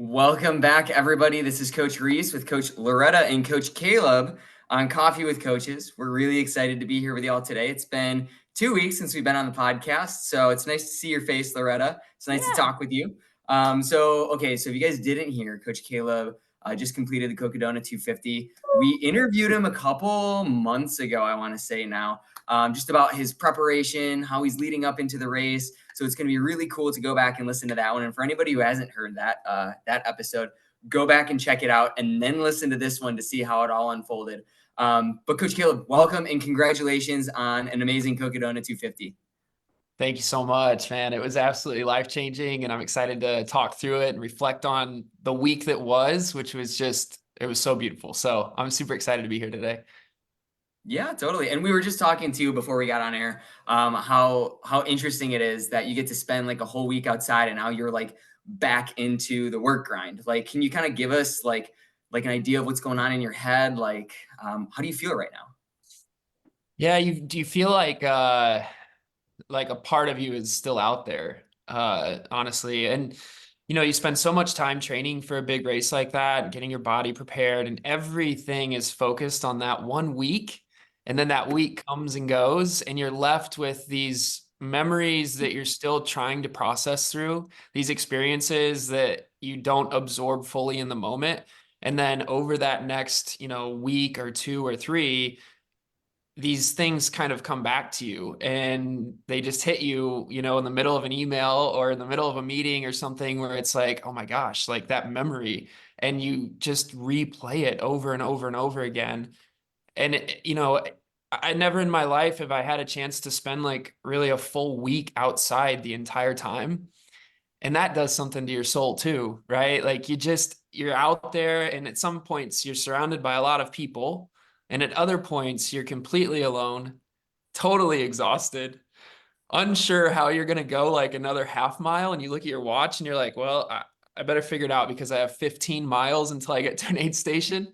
Welcome back, everybody. This is Coach Reese with Coach Loretta and Coach Caleb on Coffee with Coaches. We're really excited to be here with y'all today. It's been 2 weeks since we've been on the podcast, so it's nice to see your face, Loretta. It's nice to talk with you. So if you guys didn't hear, Coach Caleb just completed the Cocodona 250. We interviewed him a couple months ago, I want to say now, just about his preparation, how he's leading up into the race. So it's going to be really cool to go back and listen to that one. And for anybody who hasn't heard that episode, go back and check it out and then listen to this one to see how it all unfolded. But Coach Caleb, welcome and congratulations on an amazing Cocodona 250. Thank you so much, man. It was absolutely life-changing, and I'm excited to talk through it and reflect on the week that was, which was it was so beautiful. So I'm super excited to be here today. Yeah, totally. And we were just talking to you before we got on air, how interesting it is that you get to spend like a whole week outside and now you're like back into the work grind. Like, can you kind of give us like an idea of what's going on in your head? Like, how do you feel right now? Yeah, do you feel like a part of you is still out there, honestly. And you spend so much time training for a big race like that, getting your body prepared, and everything is focused on that one week. And then that week comes and goes, and you're left with these memories that you're still trying to process through, these experiences that you don't absorb fully in the moment. And then over that next, week or two or three, these things kind of come back to you and they just hit you, in the middle of an email or in the middle of a meeting or something where it's like, oh my gosh, like that memory. And you just replay it over and over and over again. And, I never in my life have I had a chance to spend like really a full week outside the entire time. And that does something to your soul too, right? Like you're out there, and at some points you're surrounded by a lot of people. And at other points, you're completely alone, totally exhausted, unsure how you're going to go like another half mile. And you look at your watch and you're like, well, I better figure it out because I have 15 miles until I get to an aid station.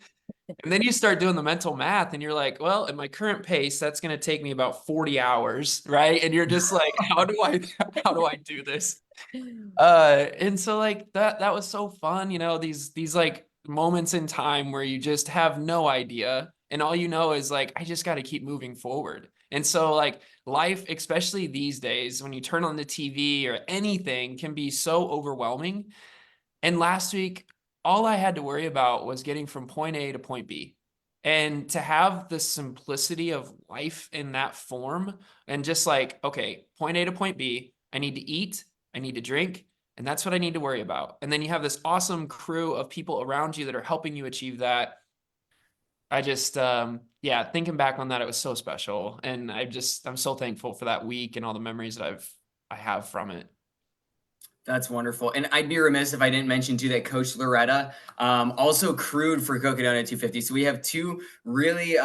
And then you start doing the mental math and you're like, well, at my current pace, that's going to take me about 40 hours, right? And you're just like, how do I do this? And so like that was so fun, these like moments in time where you just have no idea. And all you know is like, I just got to keep moving forward. And so like life, especially these days, when you turn on the TV or anything, can be so overwhelming. And last week, all I had to worry about was getting from point A to point B. And to have the simplicity of life in that form and just like, okay, point A to point B, I need to eat, I need to drink, and that's what I need to worry about. And then you have this awesome crew of people around you that are helping you achieve that. I just, yeah, thinking back on that, it was so special. And I'm so thankful for that week and all the memories that I have from it. That's wonderful. And I'd be remiss if I didn't mention too that Coach Loretta also crewed for Cocodona 250. So we have two really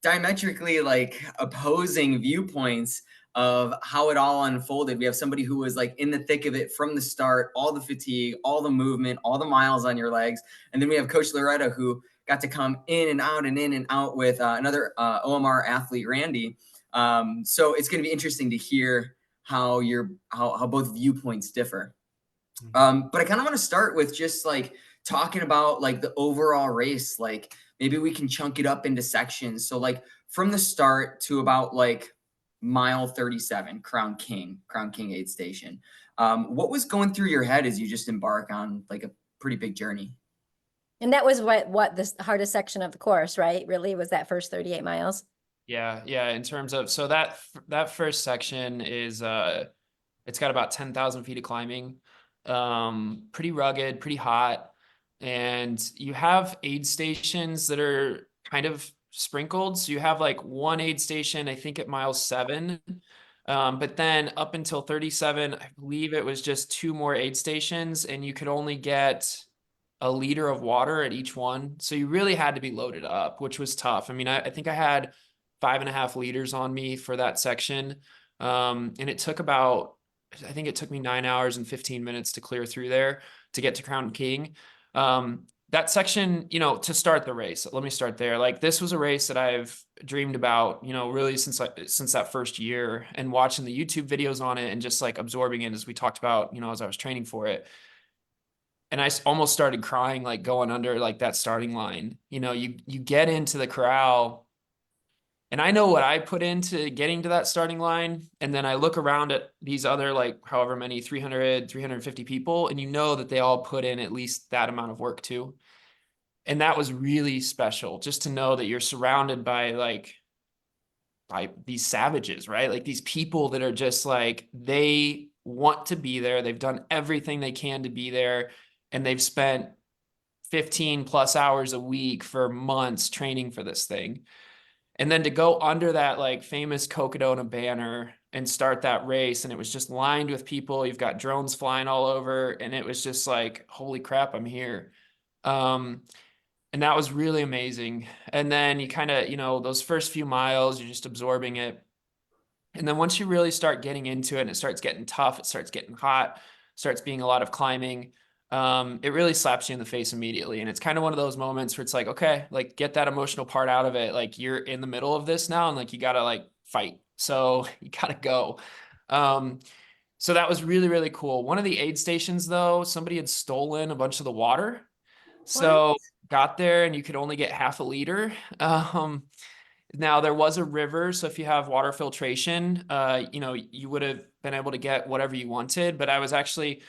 diametrically like opposing viewpoints of how it all unfolded. We have somebody who was like in the thick of it from the start, all the fatigue, all the movement, all the miles on your legs. And then we have Coach Loretta who got to come in and out and in and out with another OMR athlete, Randy. So it's going to be interesting to hear how both viewpoints differ. But I kind of want to start with just like talking about like the overall race. Like maybe we can chunk it up into sections. So like from the start to about like mile 37, Crown King aid station. What was going through your head as you just embark on like a pretty big journey? And that was what the hardest section of the course, right? Really was that first 38 miles. Yeah, yeah. In terms of that first section is it's got about 10,000 feet of climbing, pretty rugged, pretty hot, and you have aid stations that are kind of sprinkled. So you have like one aid station, I think at mile 7, but then up until 37, I believe it was just 2 more aid stations, and you could only get a liter of water at each one. So you really had to be loaded up, which was tough. I mean, I think I had 5.5 liters on me for that section. And it took I think it took me 9 hours and 15 minutes to clear through there to get to Crown King. That section, to start the race, let me start there. Like this was a race that I've dreamed about, really since that first year, and watching the YouTube videos on it and just like absorbing it as we talked about, as I was training for it. and almost started crying, like going under like that starting line. You know, you get into the corral, and I know what I put into getting to that starting line, and then I look around at these other like however many 300, 350 people, and you know that they all put in at least that amount of work too. And that was really special, just to know that you're surrounded by these savages, right? Like these people that are just like, they want to be there. They've done everything they can to be there. And they've spent 15 plus hours a week for months training for this thing. And then to go under that like famous Cocodona banner and start that race. And it was just lined with people. You've got drones flying all over. And it was just like, holy crap, I'm here. And that was really amazing. And then you kind of, you know, those first few miles, you're just absorbing it. And then once you really start getting into it and it starts getting tough, it starts getting hot, starts being a lot of climbing, it really slaps you in the face immediately. And it's kind of one of those moments where it's like, okay, like get that emotional part out of it. Like you're in the middle of this now and like you gotta like fight. So you gotta go. So that was really, really cool. One of the aid stations though, somebody had stolen a bunch of the water. What? So got there and you could only get half a liter. Now there was a river, so if you have water filtration, you know, you would have been able to get whatever you wanted. But I was actually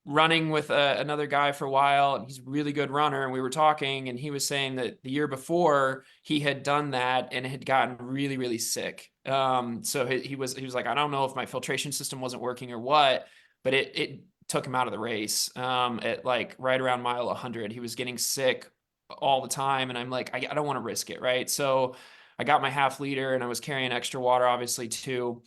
running with another guy for a while, and he's a really good runner. And we were talking, and he was saying that the year before he had done that and had gotten really, really sick. So he was like, I don't know if my filtration system wasn't working or what, but it took him out of the race. At like right around mile 100, he was getting sick all the time, and I'm like, I don't want to risk it, right? So I got my half liter, and I was carrying extra water, obviously too.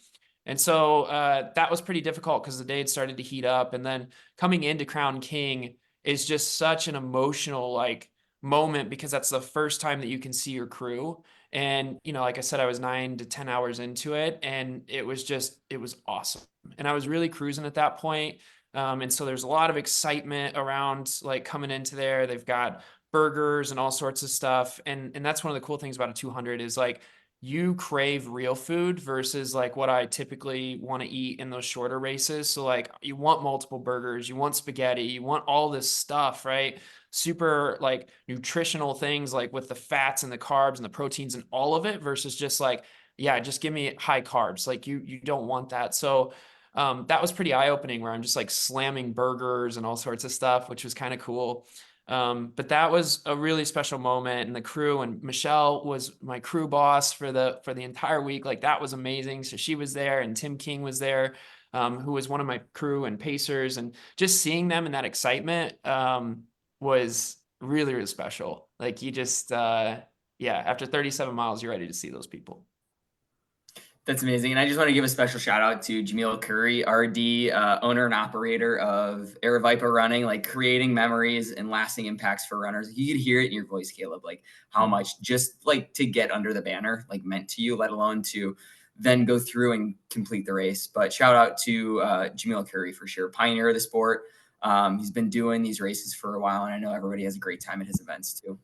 And so that was pretty difficult because the day had started to heat up. And then coming into Crown King is just such an emotional like moment because that's the first time that you can see your crew. And, you know, like I said, I was 9 to 10 hours into it and it was awesome. And I was really cruising at that point. And so there's a lot of excitement around like coming into there. They've got burgers and all sorts of stuff. And that's one of the cool things about a 200 is like, you crave real food versus like what I typically want to eat in those shorter races. So like you want multiple burgers, you want spaghetti, you want all this stuff, right? Super like nutritional things like with the fats and the carbs and the proteins and all of it versus just like, yeah, just give me high carbs. Like you don't want that. So that was pretty eye-opening where I'm just like slamming burgers and all sorts of stuff, which was kind of cool. But that was a really special moment, and the crew, and Michelle was my crew boss for the entire week. Like that was amazing. So she was there, and Tim King was there, who was one of my crew and pacers, and just seeing them and that excitement was really, really special. Like you just yeah, after 37 miles, you're ready to see those people. That's amazing. And I just want to give a special shout out to Jameel Curry, RD, owner and operator of Air Viper Running, like creating memories and lasting impacts for runners. You could hear it in your voice, Caleb, like how much just like to get under the banner, like meant to you, let alone to then go through and complete the race. But shout out to Jameel Curry for sure, pioneer of the sport. He's been doing these races for a while, and I know everybody has a great time at his events too.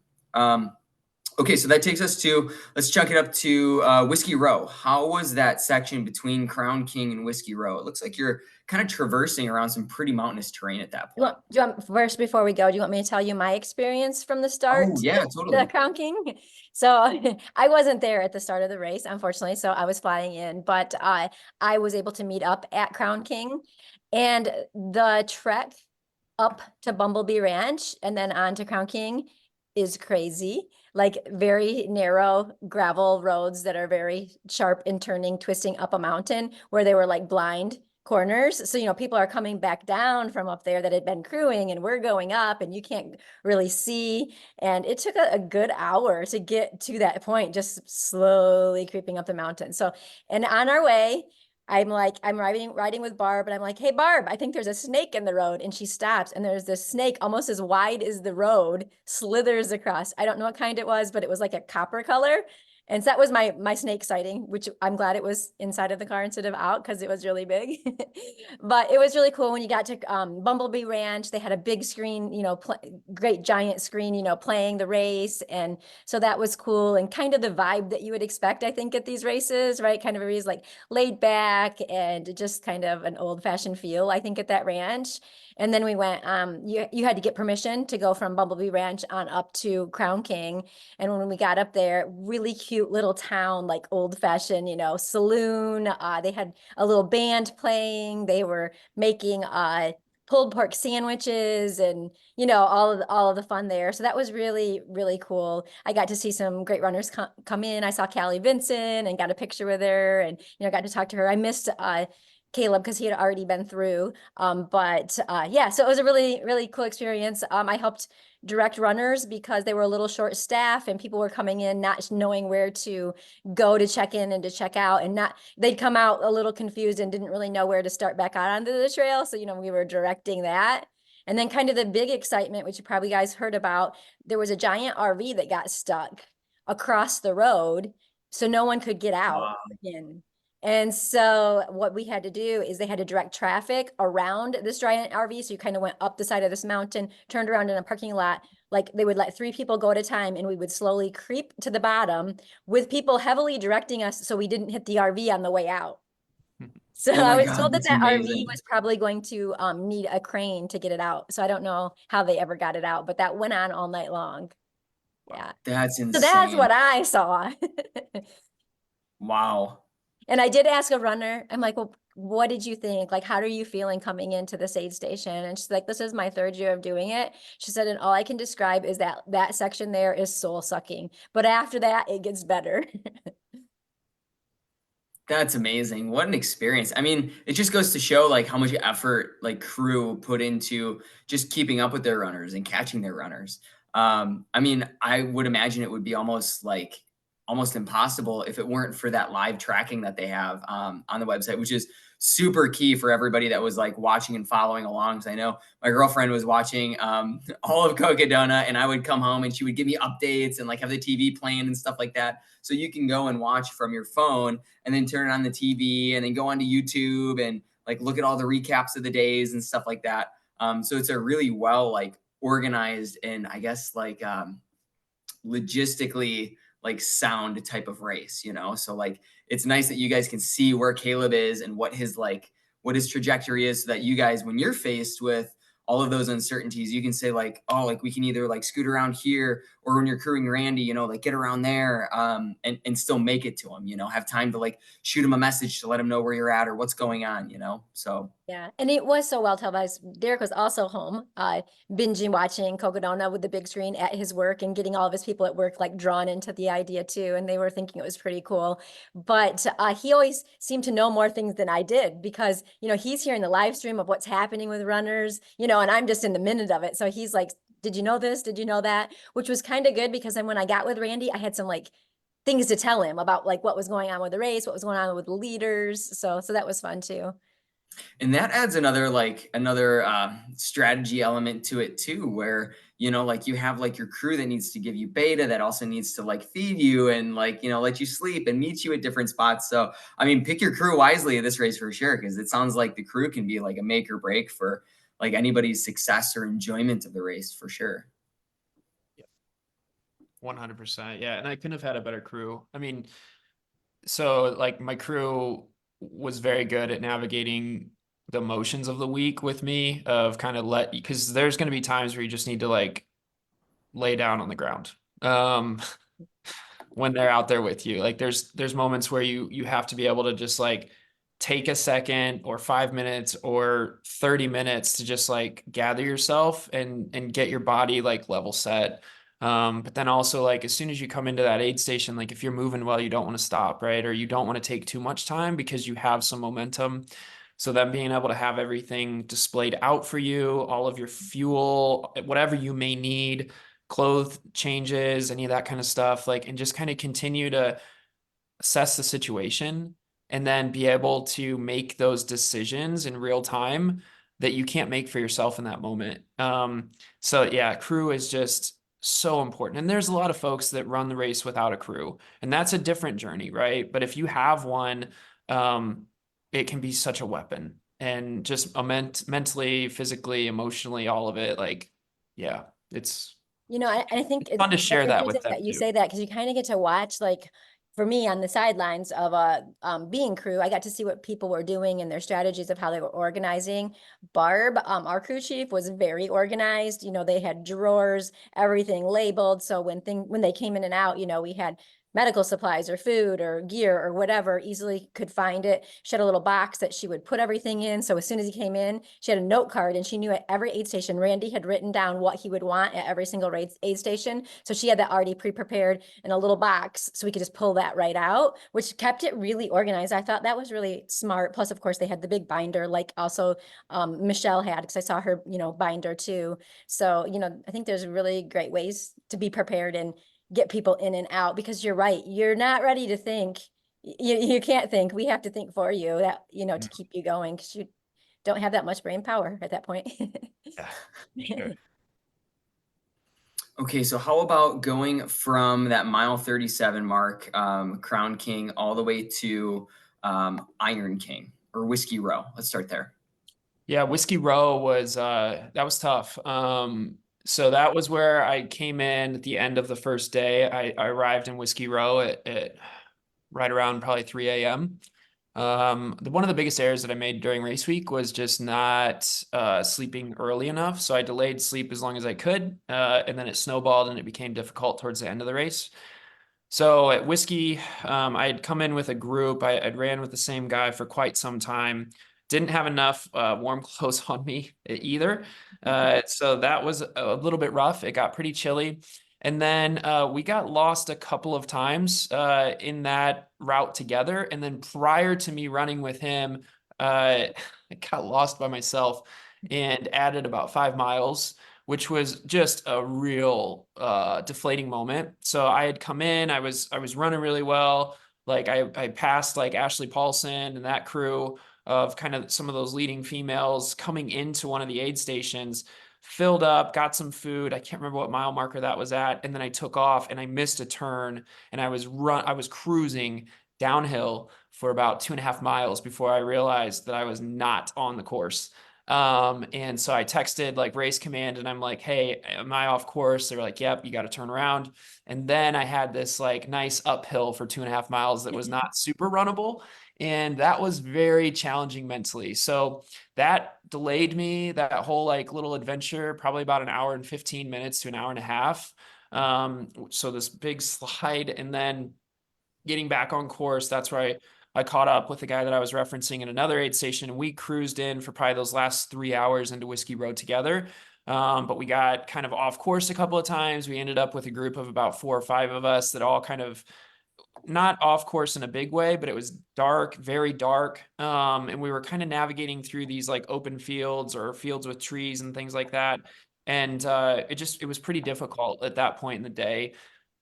Okay, so that takes us to, let's chunk it up to Whiskey Row. How was that section between Crown King and Whiskey Row? It looks like you're kind of traversing around some pretty mountainous terrain at that point. Do you want first, before we go, do you want me to tell you my experience from the start? Oh, yeah, The totally. Crown King. So I wasn't there at the start of the race, unfortunately. So I was flying in, but I was able to meet up at Crown King, and the trek up to Bumblebee Ranch and then on to Crown King is crazy. Like very narrow gravel roads that are very sharp and turning, twisting up a mountain where they were like blind corners. So, you know, people are coming back down from up there that had been crewing, and we're going up and you can't really see. And it took a good hour to get to that point, just slowly creeping up the mountain. So, and on our way, I'm riding with Barb, and I'm like, hey, Barb, I think there's a snake in the road. And she stops, and there's this snake almost as wide as the road slithers across. I don't know what kind it was, but it was like a copper color. And so that was my snake sighting, which I'm glad it was inside of the car instead of out because it was really big. But it was really cool when you got to Bumblebee Ranch. They had a big screen, great giant screen, playing the race. And so that was cool and kind of the vibe that you would expect, I think, at these races, right? Kind of everybody's like laid back and just kind of an old fashioned feel, I think, at that ranch. And then we went, you had to get permission to go from Bumblebee Ranch on up to Crown King. And when we got up there, really cute little town, like old fashioned, saloon. They had a little band playing. They were making pulled pork sandwiches and all of the fun there. So that was really, really cool. I got to see some great runners come in. I saw Callie Vinson and got a picture with her and got to talk to her. I missed Kaleb because he had already been through. But yeah, so it was a really, really cool experience. I helped direct runners because they were a little short staff and people were coming in not knowing where to go to check in and to check out, and they'd come out a little confused and didn't really know where to start back out onto the trail. So we were directing that. And then kind of the big excitement, which you probably guys heard about, there was a giant RV that got stuck across the road, so no one could get out in. And so what we had to do is they had to direct traffic around this giant RV. So you kind of went up the side of this mountain, turned around in a parking lot. Like they would let 3 people go at a time and we would slowly creep to the bottom with people heavily directing us so we didn't hit the RV on the way out. So Oh I my was God, told that that's that RV amazing. was probably going to need a crane to get it out. So I don't know how they ever got it out, but that went on all night long. Yeah. That's So that's insane. what I saw. Wow. And I did ask a runner, I'm like, well, what did you think? Like, how are you feeling coming into this aid station? And she's like, this is my 3rd year of doing it. She said, and all I can describe is that section there is soul sucking. But after that, it gets better. That's amazing. What an experience. I mean, it just goes to show like how much effort like crew put into just keeping up with their runners and catching their runners. I mean, I would imagine it would be almost impossible if it weren't for that live tracking that they have on the website, which is super key for everybody that was like watching and following along. Because I know my girlfriend was watching all of Cocodona, and I would come home and she would give me updates and like have the TV playing and stuff like that. So you can go and watch from your phone and then turn on the TV and then go onto YouTube and like look at all the recaps of the days and stuff like that. So it's a really well like organized and I guess like logistically like sound type of race, So like it's nice that you guys can see where Kaleb is and what his trajectory is so that you guys, when you're faced with all of those uncertainties, you can say like, oh, like we can either like scoot around here or when you're crewing Randy, like get around there and still make it to him, have time to like shoot him a message to let him know where you're at or what's going on, So Yeah, and it was so well televised. Derek was also home, binging watching Cocodona with the big screen at his work and getting all of his people at work like drawn into the idea too. And they were thinking it was pretty cool. But he always seemed to know more things than I did because, he's hearing the live stream of what's happening with runners, and I'm just in the minute of it. So he's like, did you know this? Did you know that? Which was kind of good because then when I got with Randy, I had some like things to tell him about like what was going on with the race, what was going on with the leaders. So that was fun too. And that adds another strategy element to it too, where like you have like your crew that needs to give you beta, that also needs to like feed you and like let you sleep and meet you at different spots. So I mean, pick your crew wisely at this race for sure, because it sounds like the crew can be like a make or break for like anybody's success or enjoyment of the race for sure. 100%. Yeah. And I couldn't have had a better crew. I mean, so like my crew was very good at navigating the emotions of the week with me of kind of because there's going to be times where you just need to like lay down on the ground. When they're out there with you, like there's moments where you have to be able to just like take a second or 5 minutes or 30 minutes to just like gather yourself and get your body like level set. But then also like as soon as you come into that aid station, like if you're moving well, you don't want to stop, right? Or you don't want to take too much time because you have some momentum. So then being able to have everything displayed out for you, all of your fuel, whatever you may need, clothes changes, any of that kind of stuff, like, and just kind of continue to assess the situation and then be able to make those decisions in real time that you can't make for yourself in that moment. So yeah, crew is just so important. And there's a lot of folks that run the race without a crew, and that's a different journey, right? But if you have one, it can be such a weapon, and just mentally, physically, emotionally, all of it. Like, yeah, it's I think fun to that's share that with interesting them that you too. say that, because you kind of get to watch, like, for me on the sidelines of being crew, I got to see what people were doing and their strategies of how they were organizing. Barb, our crew chief, was very organized. They had drawers, everything labeled. So when they came in and out, we had medical supplies or food or gear or whatever, easily could find it. She had a little box that she would put everything in. So as soon as he came in, she had a note card, and she knew at every aid station, Randy had written down what he would want at every single aid station. So she had that already pre-prepared in a little box, so we could just pull that right out, which kept it really organized. I thought that was really smart. Plus, of course, they had the big binder, like also Michelle had, because I saw her, binder too. So, I think there's really great ways to be prepared and get people in and out, because you're right. You're not ready to think. You can't think. We have to think for you, that, to keep you going, because you don't have that much brain power at that point. Yeah, sure. Okay, so how about going from that mile 37 mark, Crown King, all the way to Iron King or Whiskey Row? Let's start there. Yeah, Whiskey Row was that was tough. So that was where I came in at the end of the first day. I arrived in Whiskey Row at right around probably 3 a.m. One of the biggest errors that I made during race week was just not sleeping early enough. So I delayed sleep as long as I could, and then it snowballed and it became difficult towards the end of the race. So at Whiskey, I had come in with a group. I'd ran with the same guy for quite some time. Didn't have enough warm clothes on me either. So that was a little bit rough. It got pretty chilly. And then we got lost a couple of times in that route together. And then prior to me running with him, I got lost by myself and added about 5 miles, which was just a real deflating moment. So I had come in, I was running really well. Like I passed like Ashley Paulson and that crew of kind of some of those leading females coming into one of the aid stations, filled up, got some food. I can't remember what mile marker that was at. And then I took off and I missed a turn, and I was cruising downhill for about 2.5 miles before I realized that I was not on the course. And so I texted like race command, and I'm like, hey, am I off course? They're like, yep, you got to turn around. And then I had this like nice uphill for 2.5 miles that was not super runnable. And that was very challenging mentally. So that delayed me, that whole like little adventure, probably about an hour and 15 minutes to an hour and a half. So this big slide, and then getting back on course, that's where I caught up with the guy that I was referencing in another aid station, and we cruised in for probably those last 3 hours into Whiskey Road together. But we got kind of off course a couple of times. We ended up with a group of about 4 or 5 of us that all kind of not off course in a big way, but it was dark, very dark. And we were kind of navigating through these like open fields or fields with trees and things like that. And it was pretty difficult at that point in the day.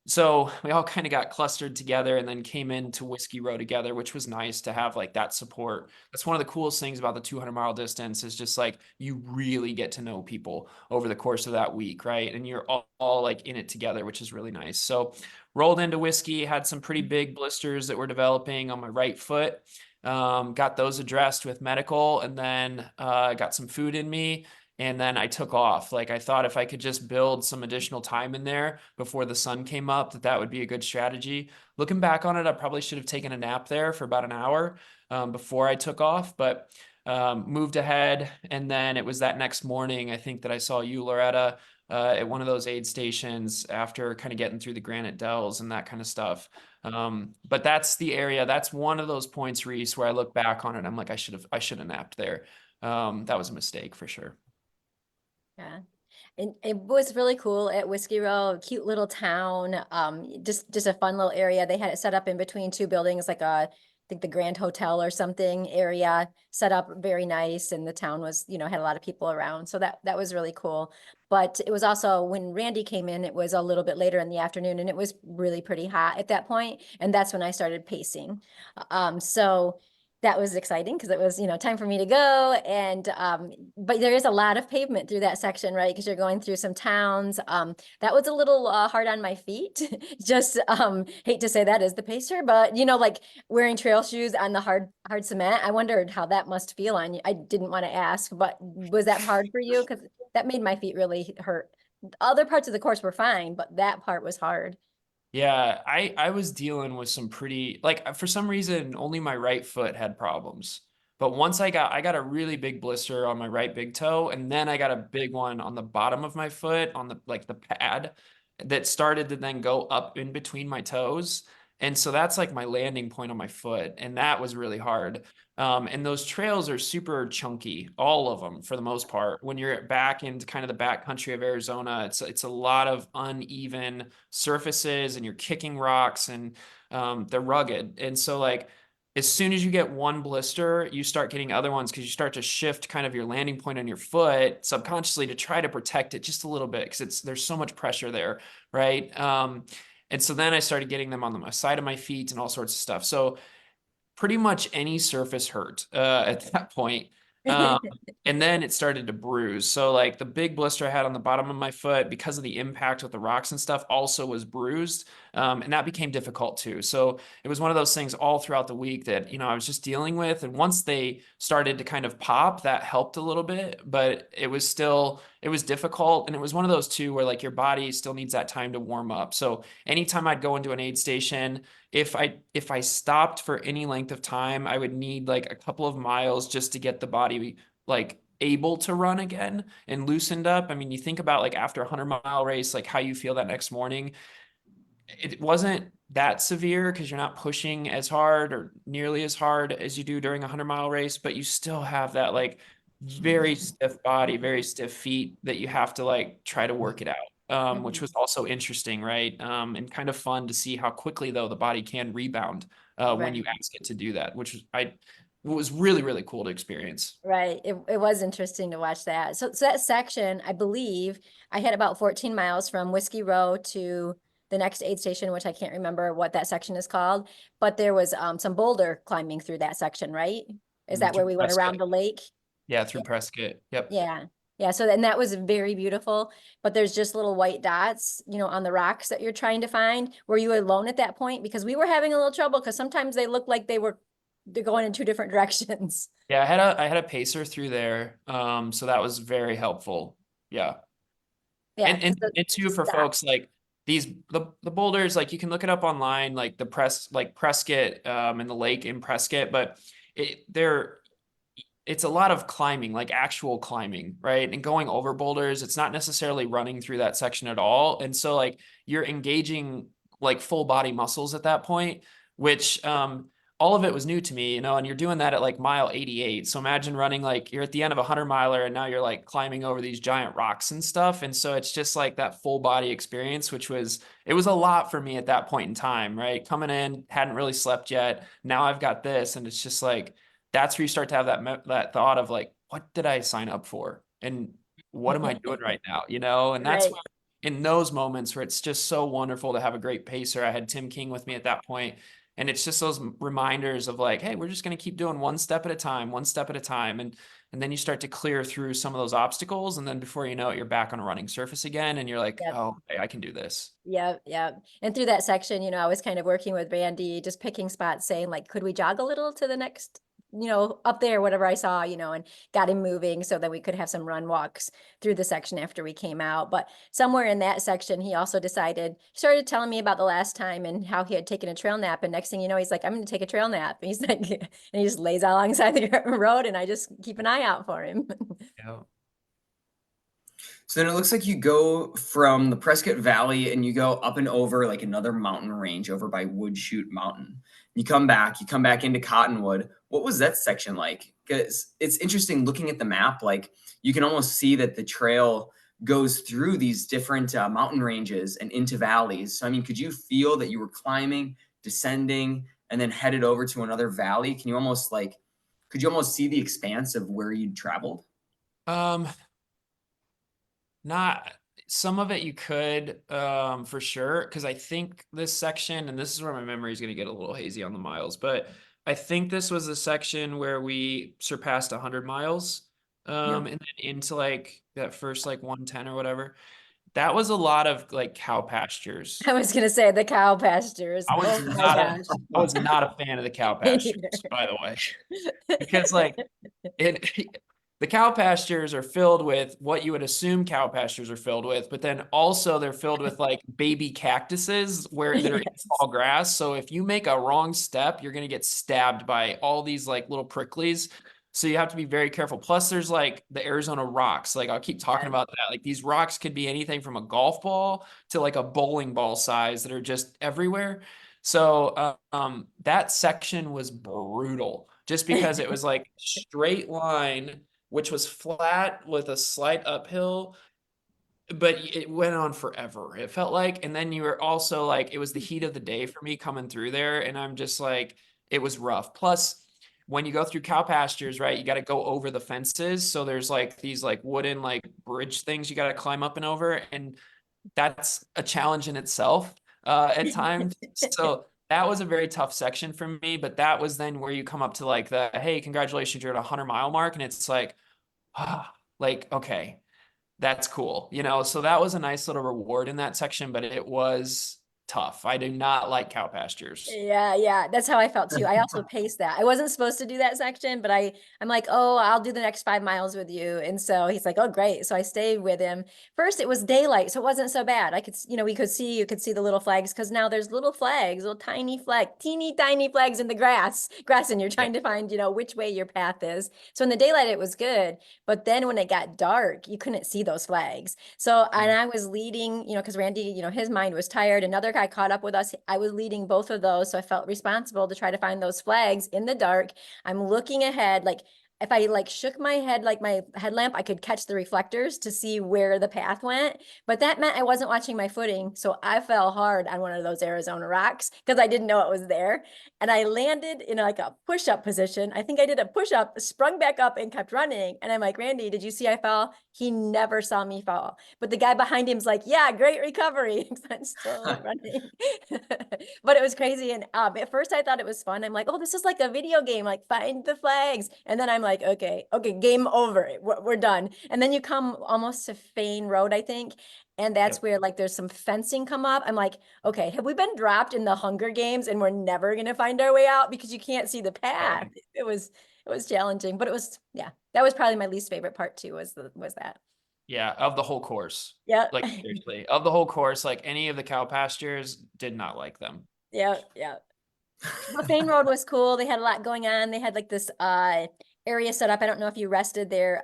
So we all kind of got clustered together and then came into Whiskey Row together, which was nice to have like that support. That's one of the coolest things about the 200-mile distance, is just like you really get to know people over the course of that week, right? And you're all like in it together, which is really nice. So rolled into Whiskey, had some pretty big blisters that were developing on my right foot. Got those addressed with medical, and then got some food in me. And then I took off. Like I thought if I could just build some additional time in there before the sun came up, that would be a good strategy. Looking back on it, I probably should have taken a nap there for about an hour before I took off, but moved ahead. And then it was that next morning, I think, that I saw you, Loretta, at one of those aid stations after kind of getting through the Granite Dells and that kind of stuff. But that's the area. That's one of those points, Reese, where I look back on it. I'm like, I should have napped there. That was a mistake for sure. Yeah. And it was really cool at Whiskey Row, a cute little town, just a fun little area. They had it set up in between two buildings, like I think the Grand Hotel or something area, set up very nice. And the town was, had a lot of people around. So that was really cool. But it was also, when Randy came in, it was a little bit later in the afternoon, and it was really pretty hot at that point. And that's when I started pacing. So that was exciting because it was, time for me to go. And but there is a lot of pavement through that section, right? Because you're going through some towns. That was a little hard on my feet. Just hate to say that as the pacer, but like wearing trail shoes on the hard cement. I wondered how that must feel on you. I didn't want to ask, but was that hard for you? Because that made my feet really hurt. Other parts of the course were fine, but that part was hard. Yeah, I was dealing with some pretty, like, for some reason only my right foot had problems. But once I got a really big blister on my right big toe, and then I got a big one on the bottom of my foot on the pad that started to then go up in between my toes. And so that's like my landing point on my foot, and that was really hard. And those trails are super chunky, all of them for the most part. When you're back into kind of the back country of Arizona, it's a lot of uneven surfaces, and you're kicking rocks, and they're rugged. And so like as soon as you get one blister, you start getting other ones because you start to shift kind of your landing point on your foot subconsciously to try to protect it just a little bit because there's so much pressure there, right? And so then I started getting them on the side of my feet and all sorts of stuff. So pretty much any surface hurt at that point. Um, and then it started to bruise. So like the big blister I had on the bottom of my foot because of the impact with the rocks and stuff also was bruised. And that became difficult too. So it was one of those things all throughout the week that, I was just dealing with. And once they started to kind of pop, that helped a little bit, but it was difficult. And it was one of those too, where like your body still needs that time to warm up. So anytime I'd go into an aid station, if I stopped for any length of time, I would need like a couple of miles just to get the body like able to run again and loosened up. I mean, you think about like after a 100-mile race, like how you feel that next morning. It wasn't that severe because you're not pushing as hard or nearly as hard as you do during a 100-mile race, but you still have that like very stiff body, very stiff feet that you have to like try to work it out. Which was Mhm. also interesting, right? And kind of fun to see how quickly though the body can rebound when you Right. ask it to do that, which was really, really cool to experience. Right. It was interesting to watch that. So that section, I believe I had about 14 miles from Whiskey Row to the next aid station, which I can't remember what that section is called, but there was some boulder climbing through that section, right? Is that where Through we went Prescott. around the lake? Yeah, through Yeah. Prescott. Yep. Yeah. Yeah. So then that was very beautiful, but there's just little white dots, on the rocks that you're trying to find. Were you alone at that point? Because we were having a little trouble because sometimes they looked like they're going in two different directions. Yeah, I had a pacer through there. So that was very helpful. Yeah. Yeah, And because and, the and two for stop. folks like the boulders, like you can look it up online, like Prescott and the lake in Prescott, but it's a lot of climbing, like actual climbing, right? And going over boulders, it's not necessarily running through that section at all. And so like you're engaging like full body muscles at that point, which all of it was new to me, and you're doing that at like mile 88. So imagine running like you're at the end of a 100-miler and now you're like climbing over these giant rocks and stuff. And so it's just like that full body experience, it was a lot for me at that point in time, right? Coming in, hadn't really slept yet. Now I've got this, and it's just like that's where you start to have that thought of like, what did I sign up for? And what am I doing right now? And that's Right. where in those moments where it's just so wonderful to have a great pacer. I had Tim King with me at that point, and it's just those reminders of like, hey, we're just going to keep doing one step at a time, one step at a time. And then you start to clear through some of those obstacles. And then before you know it, you're back on a running surface again. And you're like, Yep. oh, okay, I can do this. Yep. Yep. And through that section, I was kind of working with Randy, just picking spots, saying like, could we jog a little to the next, up there, whatever I saw, and got him moving so that we could have some run walks through the section after we came out. But somewhere in that section, he also he started telling me about the last time and how he had taken a trail nap. And next thing you know, he's like, I'm going to take a trail nap. And he's like, and he just lays out alongside the road and I just keep an eye out for him. Yeah. So then it looks like you go from the Prescott Valley and you go up and over like another mountain range over by Wood Chute Mountain. You come back into Cottonwood. What was that section like? Because it's interesting looking at the map, like you can almost see that the trail goes through these different mountain ranges and into valleys. So, I mean, could you feel that you were climbing, descending, and then headed over to another valley? Could you almost see the expanse of where you'd traveled? Um, Not some of it you could, for sure, because I think this section, and this is where my memory is going to get a little hazy on the miles, but I think this was the section where we surpassed 100 miles. Yeah. And then into like that first like 110 or whatever. That was a lot of like cow pastures. I was gonna say the cow pastures. Oh my gosh. I was not a fan of the cow Me pastures, by the way, because like it the cow pastures are filled with what you would assume cow pastures are filled with, but then also they're filled with like baby cactuses where that are in Yes. tall grass. So if you make a wrong step, you're gonna get stabbed by all these like little pricklies. So you have to be very careful. Plus, there's like the Arizona rocks. Like I'll keep talking Yeah. about that. Like these rocks could be anything from a golf ball to like a bowling ball size that are just everywhere. So that section was brutal just because it was like straight line, which was flat with a slight uphill, but it went on forever. It felt like, and then you were also like, it was the heat of the day for me coming through there, and I'm just like, it was rough. Plus, when you go through cow pastures, right, you got to go over the fences. So there's like these like wooden like bridge things you got to climb up and over, and that's a challenge in itself at times. So that was a very tough section for me. But that was then where you come up to like the hey, congratulations, you're at a 100-mile mark, and it's like ah, like okay, that's cool, you know. So that was a nice little reward in that section, but it was tough. I do not like cow pastures. Yeah, yeah, that's how I felt too. I also paced that. I wasn't supposed to do that section, but I'm like, oh, I'll do the next 5 miles with you. And so he's like, oh, great. So I stayed with him. First, it was daylight, so it wasn't so bad. I could, we could see, you could see the little flags because now there's little flags, little tiny flag, teeny tiny flags in the grass, and you're Yeah. trying to find, which way your path is. So in the daylight, it was good, but then when it got dark, you couldn't see those flags. So and I was leading, because Randy, his mind was tired. Another guy caught up with us. I was leading both of those. So I felt responsible to try to find those flags in the dark. I'm looking ahead, like if I like shook my head, like my headlamp, I could catch the reflectors to see where the path went. But that meant I wasn't watching my footing. So I fell hard on one of those Arizona rocks because I didn't know it was there. And I landed in like a push-up position. I think I did a push-up, sprung back up and kept running. And I'm like, Randy, did you see I fell? He never saw me fall. But the guy behind him's like, yeah, great recovery. I'm still running. But it was crazy. And at first I thought it was fun. I'm like, oh, this is like a video game, like find the flags. And then I'm like, okay, game over. We're done. And then you come almost to Fain Road, I think. And that's Yep. where like there's some fencing come up. I'm like, okay, have we been dropped in the Hunger Games and we're never gonna find our way out because you can't see the path? It was challenging, but it was, yeah, that was probably my least favorite part too, was that. Yeah, of the whole course. Yeah. Like seriously, of the whole course, like any of the cow pastures did not like them. Yeah, yeah. But Fain Road was cool. They had a lot going on. They had like this area set up. I don't know if you rested there,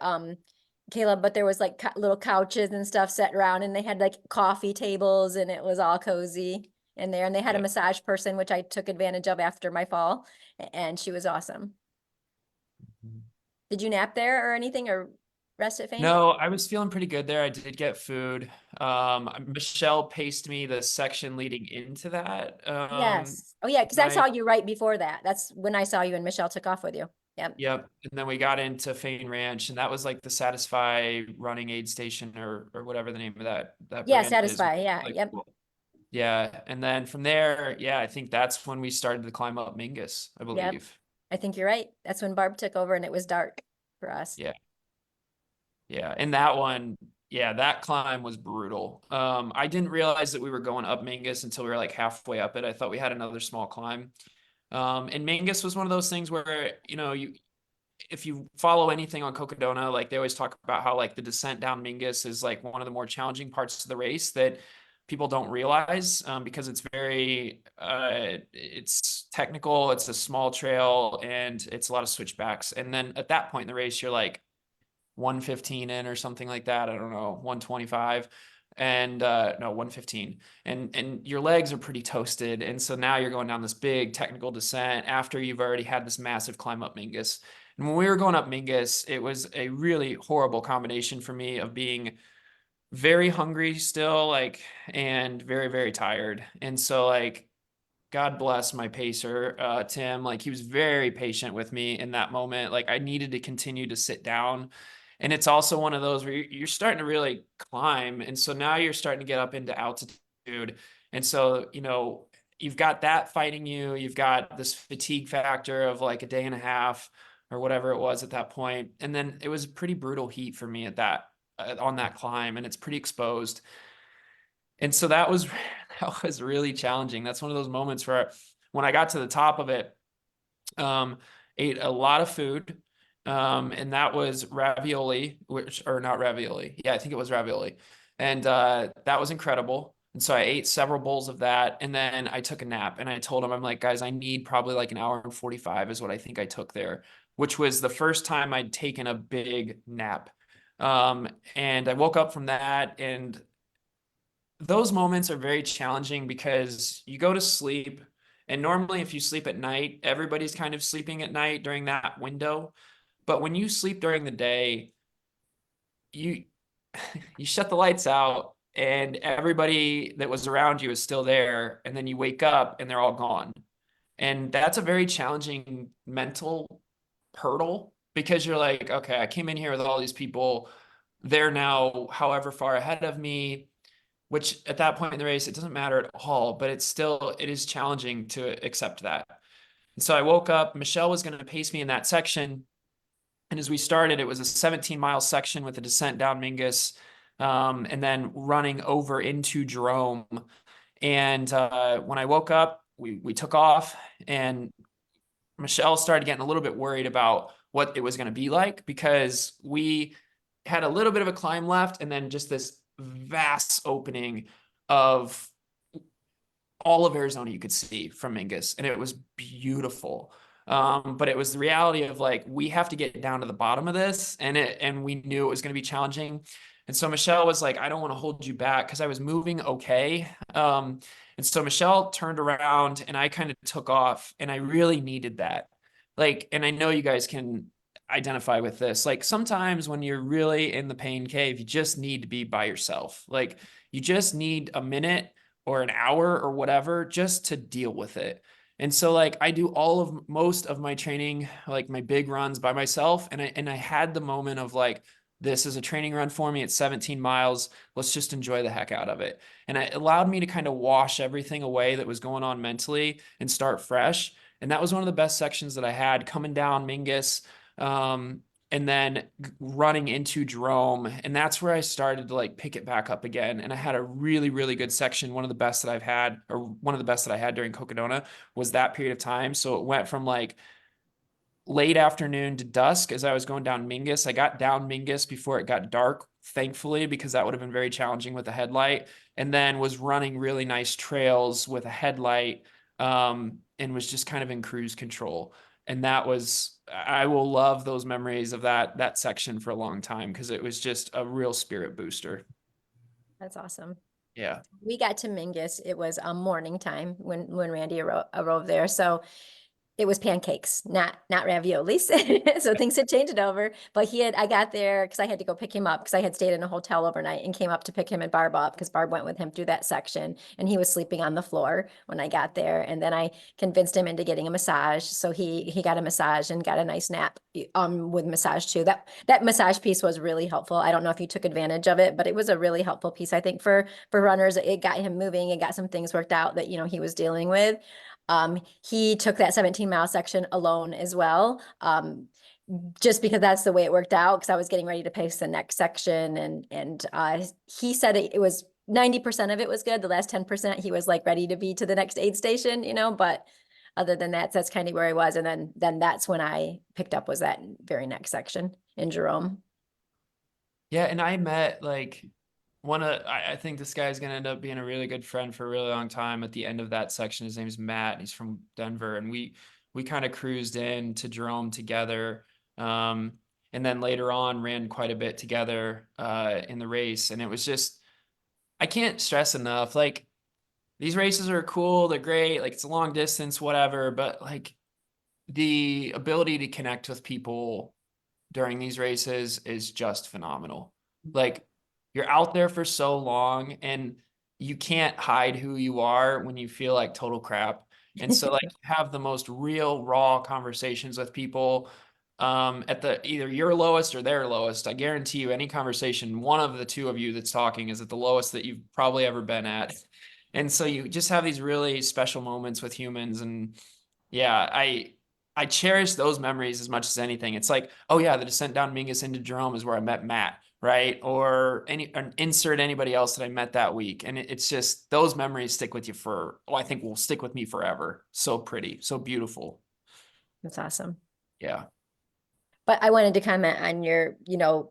Caleb, but there was like little couches and stuff set around, and they had like coffee tables, and it was all cozy in there. And they had a Yeah. massage person, which I took advantage of after my fall, and she was awesome. Did you nap there or anything, or rest at Fain? No, I was feeling pretty good there. I did get food. Michelle paced me the section leading into that. Yes. Oh yeah, because I Night. saw you right before that. That's when I saw you and Michelle took off with you. Yep. Yep. And then we got into Fain Ranch, and that was like the Satisfy running aid station or whatever the name of that Yeah, brand is. Satisfy. Yeah. Like, Yep. cool. Yeah. And then from there, yeah, I think that's when we started to climb up Mingus, I Yep. believe. I think you're right. That's when Barb took over and it was dark for us. Yeah. Yeah. And that one, yeah, that climb was brutal. I didn't realize that we were going up Mingus until we were like halfway up it. I thought we had another small climb. And Mingus was one of those things where, if you follow anything on Cocodona, like they always talk about how like the descent down Mingus is like one of the more challenging parts of the race that people don't realize because it's it's technical, it's a small trail, and it's a lot of switchbacks. And then at that point in the race, you're like 115 in or something like that. I don't know, 125 and no 115 and your legs are pretty toasted, and so now you're going down this big technical descent after you've already had this massive climb up Mingus. And when we were going up Mingus, it was a really horrible combination for me of being very hungry still, like, and very, very tired. And so like, God bless my pacer, Tim. Like he was very patient with me in that moment. Like I needed to continue to sit down. And it's also one of those where you're starting to really climb. And so now you're starting to get up into altitude. And so, you've got that fighting you. You've got this fatigue factor of like a day and a half or whatever it was at that point. And then it was pretty brutal heat for me at that on that climb, and it's pretty exposed. And so that was that was really challenging. That's one of those moments where when I got to the top of it, ate a lot of food. And that was ravioli, or not ravioli. Yeah, I think it was ravioli. And that was incredible. And so I ate several bowls of that. And then I took a nap, and I told him, I'm like, guys, I need probably like an hour and 45 is what I think I took there, which was the first time I'd taken a big nap. And I woke up from that, and those moments are very challenging because you go to sleep, and normally if you sleep at night, everybody's kind of sleeping at night during that window. But when you sleep during the day, you you shut the lights out, and everybody that was around you is still there, and then you wake up and they're all gone. And that's a very challenging mental hurdle, because you're like, okay, I came in here with all these people. They're now however far ahead of me, which at that point in the race, it doesn't matter at all, but it is challenging to accept that. And so I woke up, Michelle was going to pace me in that section. And as we started, it was a 17-mile section with a descent down Mingus, and then running over into Jerome. And when I woke up, we took off, and Michelle started getting a little bit worried about what it was going to be like, because we had a little bit of a climb left, and then just this vast opening of all of Arizona you could see from Mingus, and it was beautiful. But it was the reality of like, we have to get down to the bottom of this, and we knew it was going to be challenging. And so Michelle was like, I don't want to hold you back, because I was moving okay. And so Michelle turned around, and I kind of took off, and I really needed that. Like, and I know you guys can identify with this. Like, sometimes when you're really in the pain cave, you just need to be by yourself. Like, you just need a minute or an hour or whatever just to deal with it. And so like, I do most of my training, like my big runs, by myself. And I had the moment of like, this is a training run for me. It's 17 miles. Let's just enjoy the heck out of it. And it allowed me to kind of wash everything away that was going on mentally and start fresh. And that was one of the best sections that I had, coming down Mingus, and then running into Jerome. And that's where I started to like pick it back up again. And I had a really, really good section. One of the best that I've had, or one of the best that I had during Cocodona, was that period of time. So it went from like late afternoon to dusk as I was going down Mingus. I got down Mingus before it got dark, thankfully, because that would have been very challenging with a headlight, and then was running really nice trails with a headlight, and was just kind of in cruise control. And that was, I will love those memories of that section for a long time, because it was just a real spirit booster. That's awesome. Yeah. We got to Mingus. It was morning time when Randy arrived there. So it was pancakes, not raviolis. So things had changed over. But I got there because I had to go pick him up, because I had stayed in a hotel overnight and came up to pick him and Barb up, because Barb went with him through that section, and he was sleeping on the floor when I got there. And then I convinced him into getting a massage. So he got a massage and got a nice nap with massage too. That massage piece was really helpful. I don't know if you took advantage of it, but it was a really helpful piece, I think, for runners. It got him moving. It got some things worked out that he was dealing with. He took that 17-mile section alone as well, just because that's the way it worked out, because I was getting ready to pace the next section, and he said it was 90% of it was good. The last 10%, he was like ready to be to the next aid station, but other than that, that's kind of where I was. And then that's when I picked up, was that very next section in Jerome. Yeah, and I met like I think this guy's gonna end up being a really good friend for a really long time. At the end of that section, his name's Matt, and he's from Denver, and we kind of cruised in to Jerome together, and then later on ran quite a bit together in the race. And it was just, I can't stress enough, like, these races are cool, they're great, like it's a long distance, whatever, but like the ability to connect with people during these races is just phenomenal. Like, you're out there for so long, and you can't hide who you are when you feel like total crap. And so like, have the most real raw conversations with people at the either your lowest or their lowest. I guarantee you, any conversation, one of the two of you that's talking is at the lowest that you've probably ever been at. And so you just have these really special moments with humans. And yeah, I cherish those memories as much as anything. It's like, oh yeah, the descent down Mingus into Jerome is where I met Matt, right? Or insert anybody else that I met that week. And it's just those memories stick with you I think will stick with me forever. So pretty, so beautiful. That's awesome. Yeah. But I wanted to comment on your,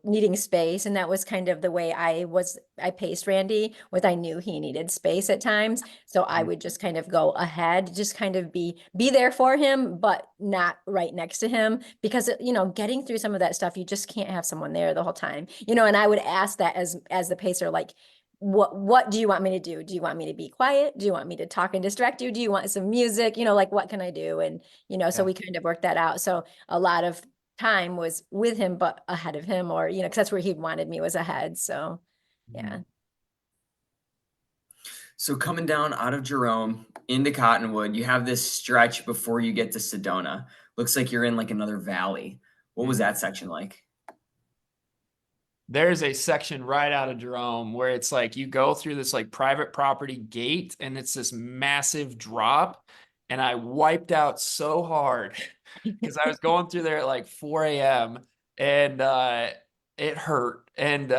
needing space. And that was kind of the way I paced Randy, was I knew he needed space at times. So I would just kind of go ahead, just kind of be there for him, but not right next to him, because, getting through some of that stuff, you just can't have someone there the whole time, and I would ask that as the pacer, like, what do you want me to do? Do you want me to be quiet? Do you want me to talk and distract you? Do you want some music? Like, what can I do? And, so we kind of worked that out. So a lot of time was with him, but ahead of him, or, because that's where he wanted me, was ahead. So, yeah. So coming down out of Jerome into Cottonwood, you have this stretch before you get to Sedona. Looks like you're in like another valley. What was that section like? There's a section right out of Jerome where it's like you go through this like private property gate and it's this massive drop. And I wiped out so hard because I was going through there at like 4 a.m. and it hurt. And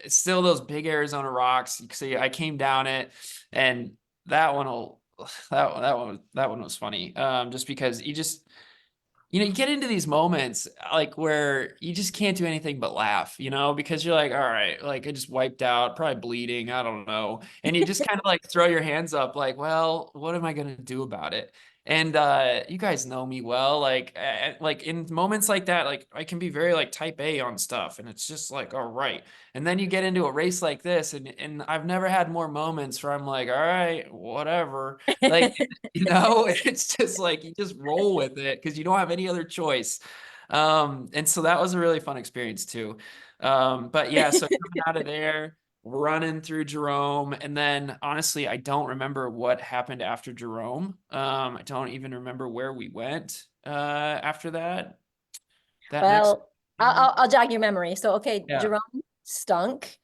still those big Arizona rocks. So I came down it, and that one was funny. Just because you get into these moments like where you just can't do anything but laugh, because you're like, all right, like I just wiped out, probably bleeding, I don't know. And you just kind of like throw your hands up like, well, what am I going to do about it? And you guys know me well, like in moments like that, like I can be very like type A on stuff, and it's just like, all right. And then you get into a race like this, and I've never had more moments where I'm like, all right, whatever. Like, it's just like you just roll with it because you don't have any other choice. And so that was a really fun experience too. But yeah, so coming out of there, running through Jerome, and then honestly, I don't remember what happened after Jerome. I don't even remember where we went after that. Well, I'll jog your memory. So, okay, Yeah. Jerome stunk.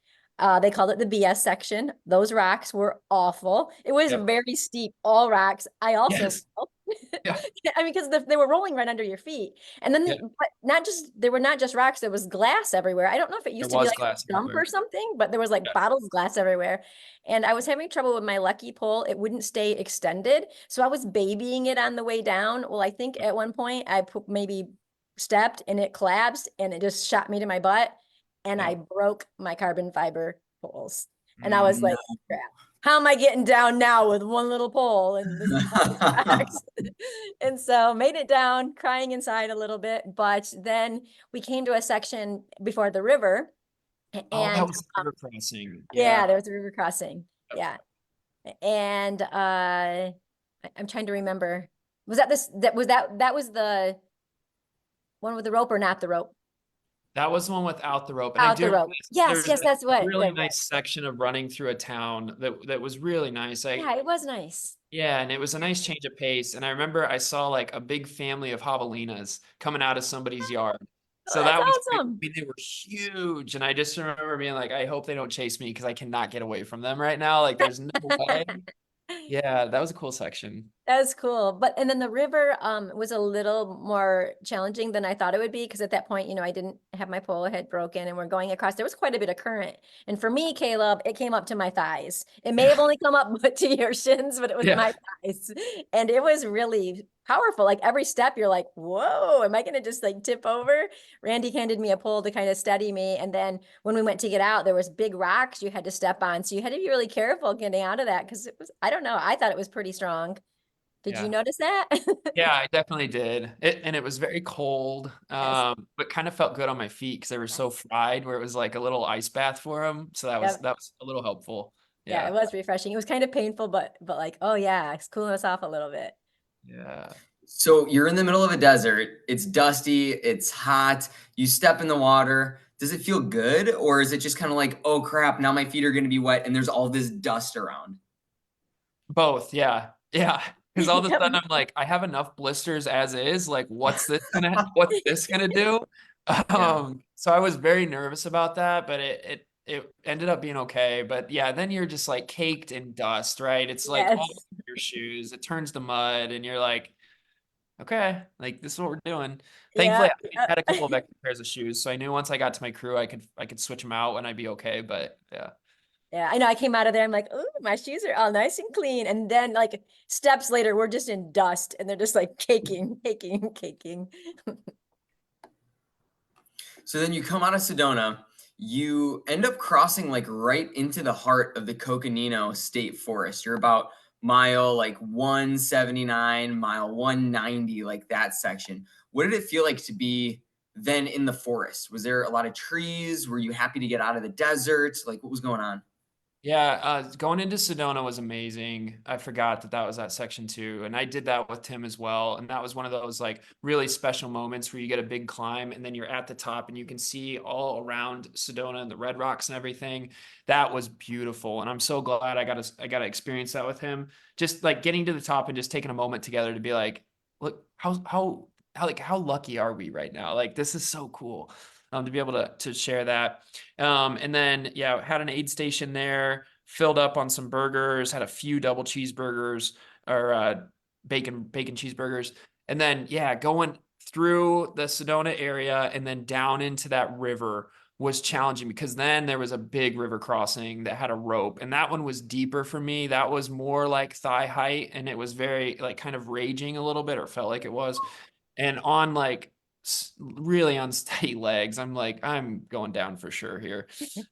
They called it the BS section. Those rocks were awful. It was very steep, all rocks. I also fell. Yeah. I mean, because they were rolling right under your feet. And then but they were not just rocks, there was glass everywhere. I don't know if it used to be like a dump or something, but there was like bottles, glass everywhere. And I was having trouble with my lucky pole. It wouldn't stay extended. So I was babying it on the way down. Well, I think at one point I maybe stepped and it collapsed and it just shot me to my butt, and I broke my carbon fiber poles. And I was like, crap, how am I getting down now with one little pole and this tracks? And so made it down, crying inside a little bit, but then we came to a section before the river. And that was the river crossing. Yeah, there was a river crossing. Yeah. And I'm trying to remember. Was that the one with the rope or not the rope? That was the one without the rope. And the rope. Yes, that's what. Really nice section of running through a town that was really nice. Yeah, it was nice. Yeah, and it was a nice change of pace. And I remember I saw like a big family of javelinas coming out of somebody's yard. So that was awesome. I mean, they were huge. And I just remember being like, I hope they don't chase me because I cannot get away from them right now. Like there's no way. Yeah, that was a cool section. That was cool. And then the river was a little more challenging than I thought it would be, because at that point, I didn't have my pole, had broken, and we're going across. There was quite a bit of current. And for me, Caleb, it came up to my thighs. It may have only come up to your shins, but it was my thighs. And it was really powerful. Like every step, you're like, whoa, am I going to just like tip over? Randy handed me a pole to kind of steady me. And then when we went to get out, there was big rocks you had to step on. So you had to be really careful getting out of that, because it was, I don't know, I thought it was pretty strong. Did you notice that? Yeah, I definitely did. And it was very cold, but kind of felt good on my feet because they were so fried, where it was like a little ice bath for them. So that was a little helpful. Yeah, it was refreshing. It was kind of painful, but like, oh yeah, it's cooling us off a little bit. Yeah. So you're in the middle of a desert. It's dusty. It's hot. You step in the water. Does it feel good, or is it just kind of like, oh crap, now my feet are going to be wet and there's all this dust around? Both. Yeah. Yeah. Because all of a sudden I'm like, I have enough blisters as is. Like, what's this gonna do? So I was very nervous about that, but it ended up being okay. But yeah, then you're just like caked in dust, right? It's like all Yes. over your shoes, it turns to mud, and you're like, okay, like this is what we're doing. Thankfully, Yeah. I had a couple of extra pairs of shoes, so I knew once I got to my crew, I could switch them out and I'd be okay. But yeah. Yeah, I know. I came out of there. I'm like, oh, my shoes are all nice and clean. And then, like, steps later, we're just in dust and they're just like caking, caking, caking. So then you come out of Sedona, you end up crossing like right into the heart of the Coconino State Forest. You're about mile like 179, mile 190, like that section. What did it feel like to be then in the forest? Was there a lot of trees? Were you happy to get out of the desert? Like what was going on? Yeah, going into Sedona was amazing. I forgot that that was that section too, and I did that with Tim as well. And that was one of those like really special moments where you get a big climb and then you're at the top and you can see all around Sedona and the Red Rocks and everything. That was beautiful, and I'm so glad I got to experience that with him. Just like getting to the top and just taking a moment together to be like, look how lucky are we right now? Like this is so cool. To be able to share that. And then, yeah, had an aid station there, filled up on some burgers, had a few double cheeseburgers or bacon cheeseburgers. And then, yeah, going through the Sedona area and then down into that river was challenging because then there was a big river crossing that had a rope. And that one was deeper for me. That was more like thigh height. And it was very, like, kind of raging a little bit, or felt like it was. And on like really unsteady legs, I'm like, I'm going down for sure here.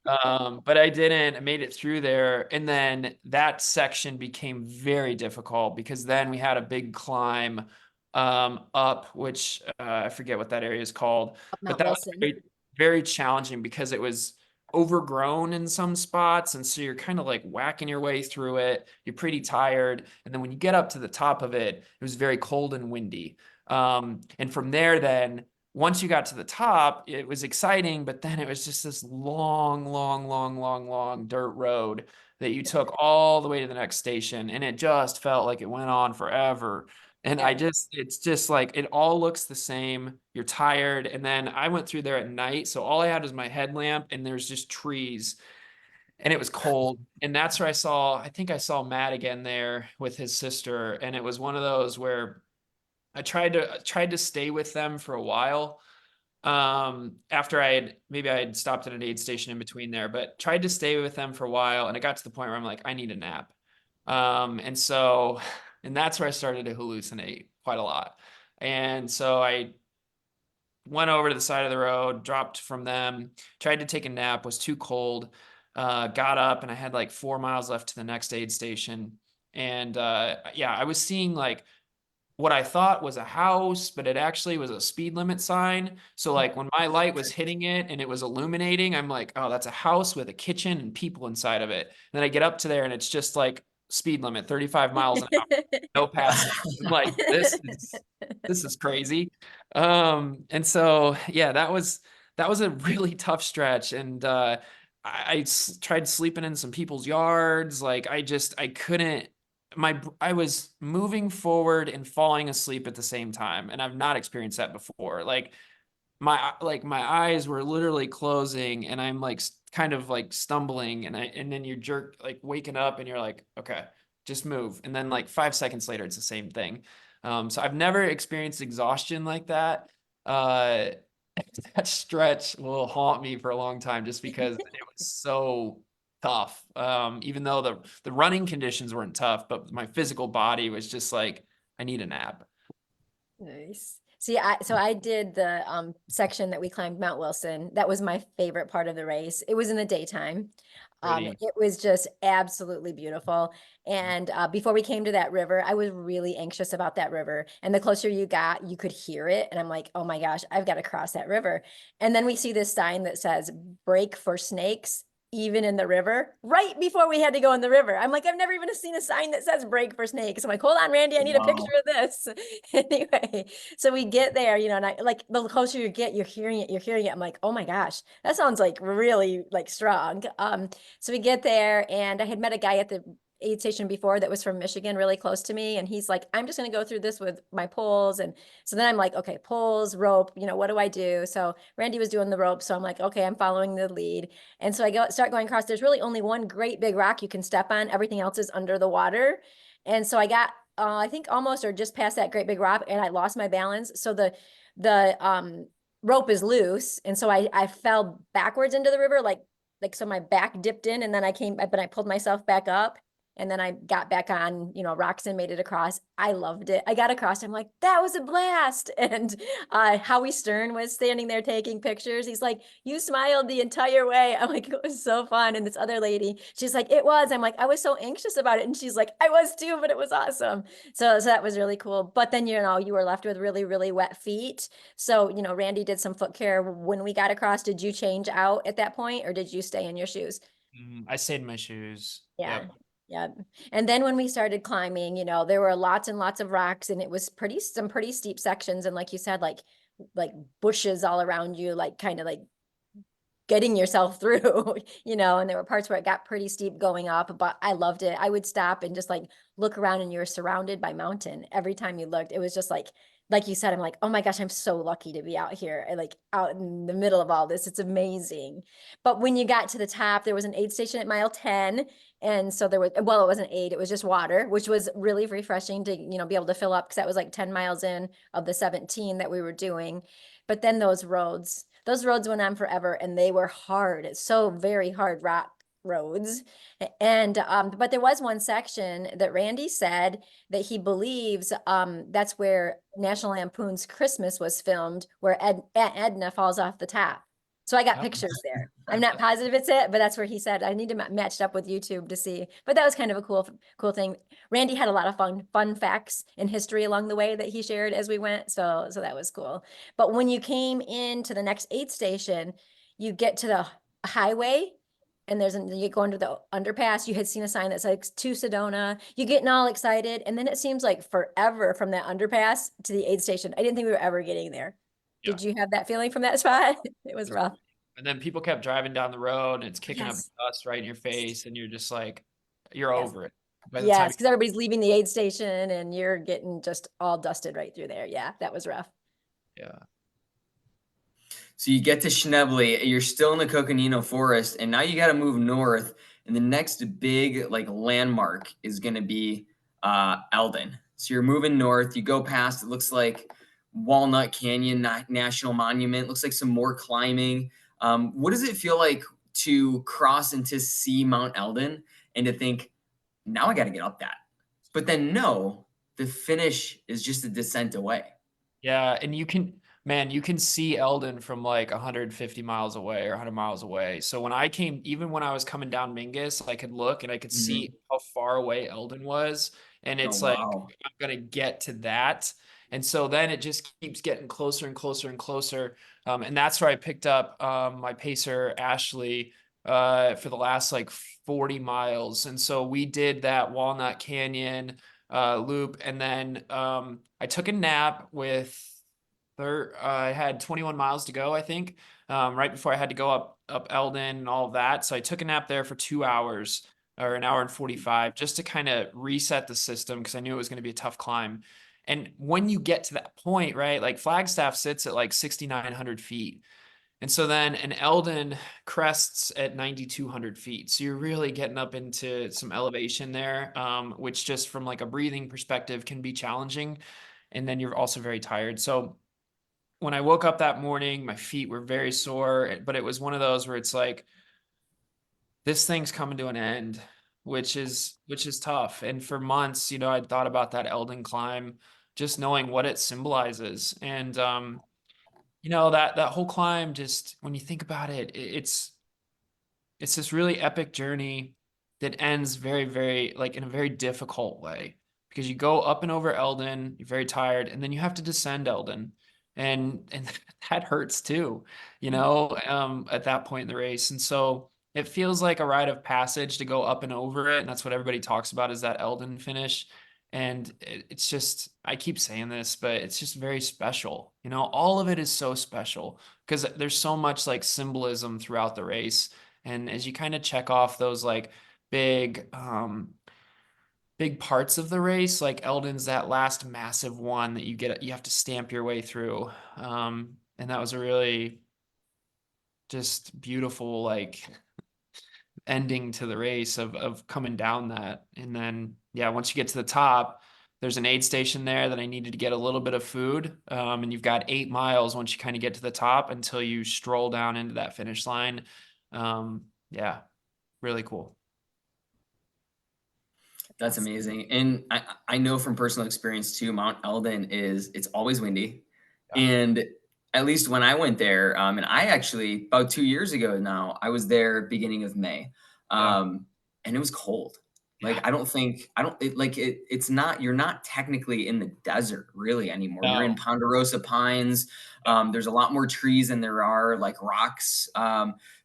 But I didn't. I made it through there. And then that section became very difficult because then we had a big climb up, which I forget what that area is called. Up But Mount that was Wilson. very, very challenging because it was overgrown in some spots. And so you're kind of like whacking your way through it. You're pretty tired. And then when you get up to the top of it, it was very cold and windy. And from there, then once you got to the top, it was exciting, but then it was just this long dirt road that you took all the way to the next station. And it just felt like it went on forever. And Yeah. it's just like, it all looks the same. You're tired. And then I went through there at night. So all I had was my headlamp and there's just trees and it was cold. And that's where I think I saw Matt again there with his sister. And it was one of those where I tried to stay with them for a while. After I had stopped at an aid station in between there, but tried to stay with them for a while, and it got to the point where I'm like, I need a nap. And so, and that's where I started to hallucinate quite a lot. And so I went over to the side of the road, dropped from them, tried to take a nap, was too cold, got up, and I had like 4 miles left to the next aid station. And yeah, I was seeing like what I thought was a house, but it actually was a speed limit sign. So like when my light was hitting it and it was illuminating, I'm like, oh, that's a house with a kitchen and people inside of it. And then I get up to there and it's just like speed limit, 35 miles an hour, no passing. I'm like, this is crazy. And so yeah, that was a really tough stretch. And tried sleeping in some people's yards. Like I couldn't I was moving forward and falling asleep at the same time, and I've not experienced that before. Like my eyes were literally closing, and I'm like kind of like stumbling, and then you jerk like waking up, and you're like, okay, just move, and then like 5 seconds later, it's the same thing. So I've never experienced exhaustion like that. Uh, that stretch will haunt me for a long time just because it was so tough. Even though the running conditions weren't tough, but my physical body was just like, I need a nap. Nice. See, I did the section that we climbed Mount Wilson. That was my favorite part of the race. It was in the daytime. Pretty. It was just absolutely beautiful. And before we came to that river, I was really anxious about that river. And the closer you got, you could hear it. And I'm like, oh my gosh, I've got to cross that river. And then we see this sign that says "Brake for snakes," even in the river, right before we had to go in the river. I'm like, I've never even seen a sign that says "Brake for snakes." I'm like, hold on, Randy, I need a picture Wow. of this. Anyway, so we get there, and I like the closer you get, you're hearing it, you're hearing it. I'm like, oh my gosh, that sounds like really like strong. So we get there and I had met a guy aid station before that was from Michigan, really close to me. And he's like, I'm just going to go through this with my poles. And so then I'm like, okay, poles, rope, what do I do? So Randy was doing the rope. So I'm like, okay, I'm following the lead. And so I start going across. There's really only one great big rock you can step on. Everything else is under the water. And so I got, I think almost or just past that great big rock, and I lost my balance. So the rope is loose. And so I fell backwards into the river, so my back dipped in, and then but I pulled myself back up, and then I got back on, rocks and made it across. I loved it. I got across. I'm like, that was a blast. And Howie Stern was standing there taking pictures. He's like, you smiled the entire way. I'm like, it was so fun. And this other lady, she's like, it was. I'm like, I was so anxious about it. And she's like, I was too, but it was awesome. So that was really cool. But then, you were left with really, really wet feet. So, Randy did some foot care when we got across. Did you change out at that point, or did you stay in your shoes? I stayed in my shoes. Yeah. Yep. Yeah. And then when we started climbing, there were lots and lots of rocks, and it was some pretty steep sections. And like you said, like bushes all around you, like kind of like getting yourself through, and there were parts where it got pretty steep going up, but I loved it. I would stop and just like look around, and you were surrounded by mountain. Every time you looked, it was just like you said, I'm like, oh my gosh, I'm so lucky to be out here, like out in the middle of all this. It's amazing. But when you got to the top, there was an aid station at mile 10. And so there was, well, it wasn't aid, it was just water, which was really refreshing to, be able to fill up, because that was like 10 miles in of the 17 that we were doing. But then those roads went on forever, and they were hard. It's so very hard rock roads. And but there was one section that Randy said that he believes that's where National Lampoon's Christmas was filmed, where Aunt Edna falls off the top. So I got pictures there. I'm not positive it's it, but that's where he said. I need to match it up with YouTube to see. But that was kind of a cool thing. Randy had a lot of fun facts and history along the way that he shared as we went. So that was cool. But when you came into the next aid station, you get to the highway, and you go under the underpass. You had seen a sign that says to Sedona. You're getting all excited, and then it seems like forever from that underpass to the aid station. I didn't think we were ever getting there. Yeah. Did you have that feeling from that spot? It was rough. And then people kept driving down the road, and it's kicking up Yes. dust right in your face, and you're just like, you're Yes. over it. By the Yes, time because everybody's leaving the aid station, and you're getting just all dusted right through there. Yeah, that was rough. yeah. So you get to Schnebly, you're still in the Coconino Forest, and now you got to move north. And the next big landmark is going to be Eldon. So you're moving north. You go past. It looks like Walnut Canyon National Monument. Looks like some more climbing. What does it feel like to cross and to see Mount Eldon and to think, now I got to get up that? But then no, the finish is just a descent away. Yeah, and you can see Eldon from like 150 miles away or 100 miles away. So even when I was coming down Mingus, I could look and I could see how far away Eldon was. And it's like, wow. I'm going to get to that. And so then it just keeps getting closer and closer and closer. And that's where I picked up my pacer, Ashley, for the last like 40 miles. And so we did that Walnut Canyon loop. And then I took a nap I had 21 miles to go, I think, right before I had to go up Eldon and all of that. So I took a nap there for 2 hours or an hour and 45 just to kind of reset the system, because I knew it was going to be a tough climb. And when you get to that point, right, like Flagstaff sits at like 6,900 feet. And so then an Eldon crests at 9,200 feet. So you're really getting up into some elevation there, which just from like a breathing perspective can be challenging. And then you're also very tired. So when I woke up that morning, my feet were very sore, but it was one of those where it's like, this thing's coming to an end, which is tough. And for months, I'd thought about that Eldon climb, just knowing what it symbolizes. And that whole climb, just when you think about it, it's this really epic journey that ends very, very like in a very difficult way, because you go up and over Eldon, you're very tired, and then you have to descend Eldon. And that hurts too, at that point in the race. And so it feels like a rite of passage to go up and over it. And that's what everybody talks about, is that Eldon finish. And it's just, I keep saying this, but it's just very special. All of it is so special because there's so much like symbolism throughout the race. And as you kind of check off those like big big parts of the race. Like Eldon's that last massive one that you have to stamp your way through. And that was a really just beautiful, like ending to the race of coming down that. And then, yeah, once you get to the top, there's an aid station there that I needed to get a little bit of food. And you've got 8 miles once you kind of get to the top until you stroll down into that finish line. Yeah, really cool. That's amazing. And I know from personal experience too, Mount Eldon it's always windy. Yeah. And at least when I went there, and I actually about 2 years ago now, I was there beginning of May. Yeah. And it was cold. Like Yeah. it's not, you're not technically in the desert really anymore. You're in No. Ponderosa Pines. There's a lot more trees than there are like rocks.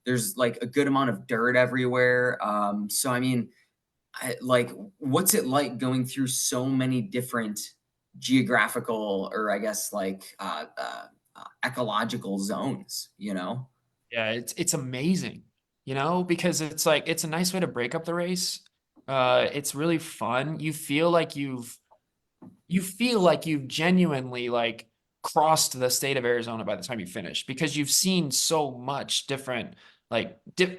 There's like a good amount of dirt everywhere. So I mean, what's it like going through so many different geographical, or I guess ecological zones, you know? Yeah, it's amazing, because it's like it's a nice way to break up the race. It's really fun. You feel like you've genuinely like crossed the state of Arizona by the time you finish because you've seen so much different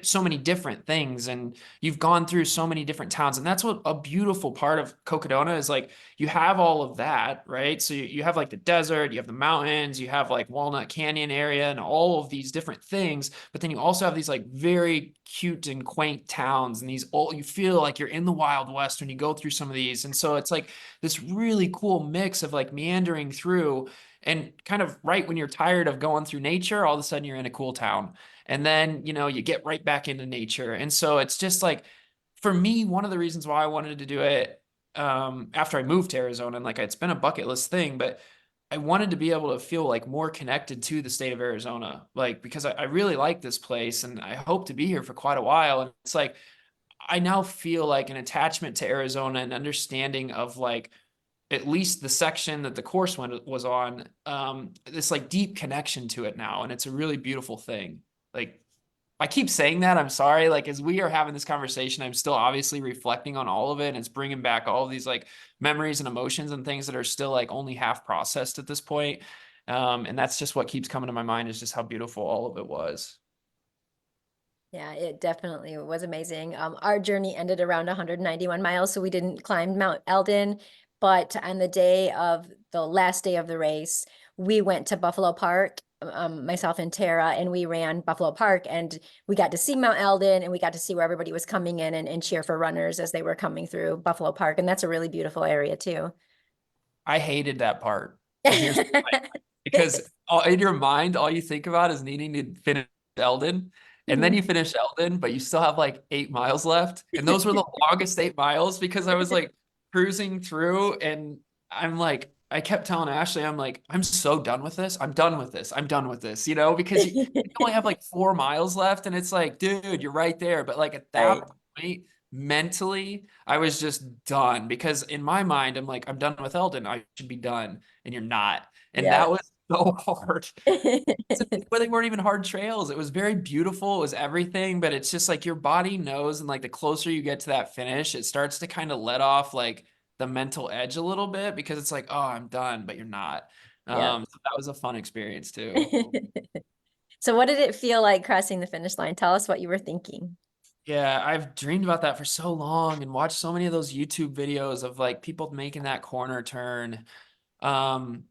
so many different things and you've gone through so many different towns, and that's what a beautiful part of Cocodona is. Like you have all of that, right? So you have like the desert, you have the mountains, you have like Walnut Canyon area and all of these different things, but then you also have these like very cute and quaint towns, and you feel like you're in the Wild West when you go through some of these. And so it's like this really cool mix of like meandering through, and kind of right when you're tired of going through nature, all of a sudden you're in a cool town. And then, you get right back into nature. And so it's just like, for me, one of the reasons why I wanted to do it after I moved to Arizona, and like it's been a bucket list thing, but I wanted to be able to feel like more connected to the state of Arizona, like because I really like this place and I hope to be here for quite a while. And it's like, I now feel like an attachment to Arizona and understanding of like at least the section that the course was on, this like deep connection to it now. And it's a really beautiful thing. Like I keep saying that, I'm sorry. Like as we are having this conversation, I'm still obviously reflecting on all of it. And it's bringing back all of these like memories and emotions and things that are still like only half processed at this point. And that's just what keeps coming to my mind is just how beautiful all of it was. Yeah, it definitely was amazing. Our journey ended around 191 miles, so we didn't climb Mount Eldon. But on the day of the last day of the race, we went to Buffalo Park, myself and Tara, and we ran Buffalo Park, and we got to see Mount Eldon, and we got to see where everybody was coming in and cheer for runners as they were coming through Buffalo Park. And that's a really beautiful area too. I hated that part. And here's why. Because in your mind, all you think about is needing to finish Eldon. And then you finish Eldon, but you still have like 8 miles left. And those were the longest 8 miles because I was like cruising through and I kept telling Ashley, I'm like, I'm so done with this. I'm done with this. I'm done with this, because you only have like 4 miles left. And it's like, dude, you're right there. But like at Right. that point, mentally, I was just done because in my mind, I'm like, I'm done with Eldon. I should be done. And you're not. And Yeah. that was so hard. But they weren't even hard trails. It was very beautiful. It was everything, but it's just like your body knows. And like the closer you get to that finish, it starts to kind of let off like the mental edge a little bit because it's like, oh, I'm done, but you're not. Yeah. So that was a fun experience too. So what did it feel like crossing the finish line? Tell us what you were thinking. Yeah, I've dreamed about that for so long and watched so many of those YouTube videos of like people making that corner turn. Um,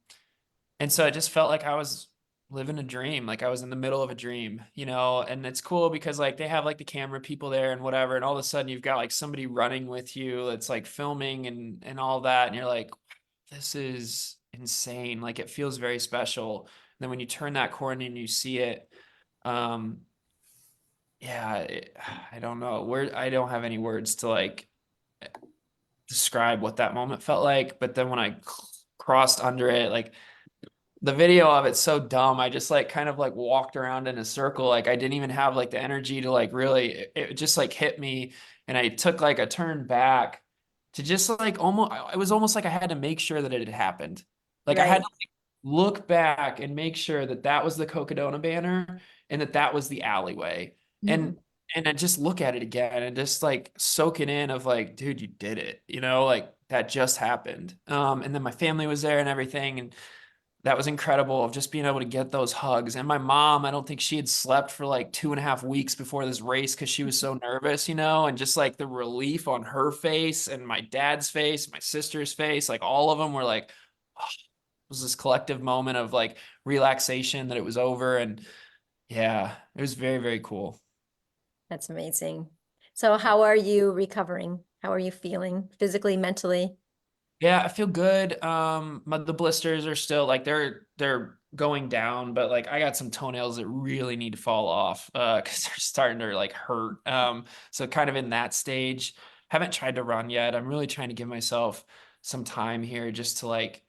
and so it just felt like I was living a dream, like I was in the middle of a dream, and it's cool because like they have like the camera people there and whatever, and all of a sudden you've got like somebody running with you that's like filming and all that, and you're like, this is insane. Like it feels very special. And then when you turn that corner and you see it, um, yeah, I don't know where I don't have any words to like describe what that moment felt like. But then when I crossed under it, like the video of it's so dumb. I just like kind of like walked around in a circle. Like I didn't even have like the energy to like really, it just like hit me. And I took like a turn back to just like almost, it was almost like I had to make sure that it had happened. Like I had Right. to like, look back and make sure that that was the Cocodona banner and that that was the alleyway. Mhm. And and I just look at it again and just like soak it in of like, dude, you did it, you know, like that just happened. And then my family was there and everything. And that was incredible of just being able to get those hugs. And my mom, I don't think she had slept for like 2.5 weeks before this race because she was so nervous, you know, and just like the relief on her face and my dad's face, my sister's face, like all of them were like, oh, it was this collective moment of like relaxation that it was over. And yeah, it was very, very cool. That's amazing. So how are you recovering? How are you feeling physically, mentally? Yeah, I feel good. The blisters are still like they're going down, but like I got some toenails that really need to fall off because they're starting to like hurt. So kind of in that stage. Haven't tried to run yet. I'm really trying to give myself some time here just to like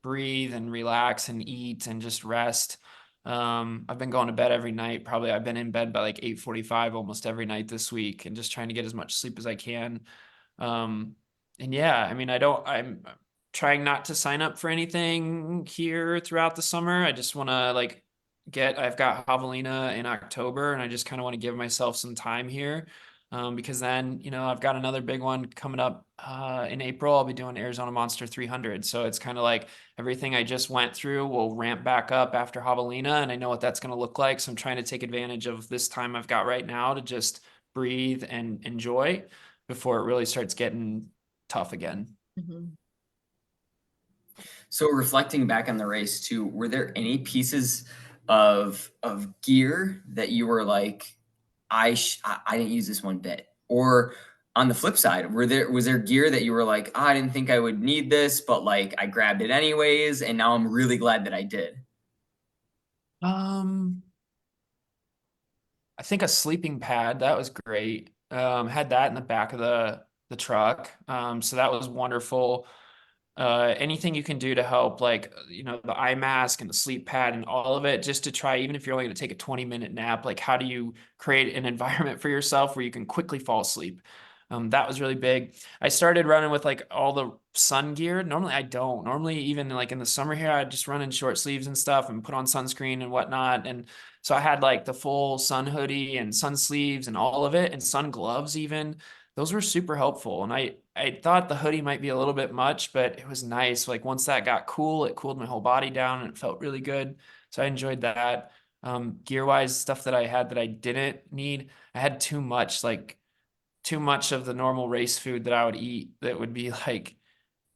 breathe and relax and eat and just rest. I've been going to bed every night. Probably I've been in bed by like 8:45 almost every night this week and just trying to get as much sleep as I can. Um, and yeah, I mean, I'm trying not to sign up for anything here throughout the summer. I just want to like I've got Javelina in October and I just kind of want to give myself some time here. Because then, you know, I've got another big one coming up in April. I'll be doing Arizona Monster 300. So it's kind of like everything I just went through will ramp back up after Javelina, and I know what that's going to look like. So I'm trying to take advantage of this time I've got right now to just breathe and enjoy before it really starts getting tough again. Mhm. So reflecting back on the race too, were there any pieces of gear that you were like, I didn't use this one bit? Or on the flip side, was there gear that you were like, "Ah, I didn't think I would need this, but like I grabbed it anyways, and now I'm really glad that I did." Um, I think a sleeping pad, that was great. Had that in the back of the truck. So that was wonderful. Anything you can do to help, like, you know, the eye mask and the sleep pad and all of it, just to try, even if you're only going to take a 20-minute nap, like how do you create an environment for yourself where you can quickly fall asleep? That was really big. I started running with like all the sun gear. Normally I don't. Normally, even like in the summer here, I just run in short sleeves and stuff and put on sunscreen and whatnot. And so I had like the full sun hoodie and sun sleeves and all of it, and sun gloves even. Those were super helpful. And I thought the hoodie might be a little bit much, but it was nice. Like once that got cool, it cooled my whole body down and it felt really good. So I enjoyed that. Gear wise, stuff that I had that I didn't need, I had too much, like too much of the normal race food that I would eat that would be like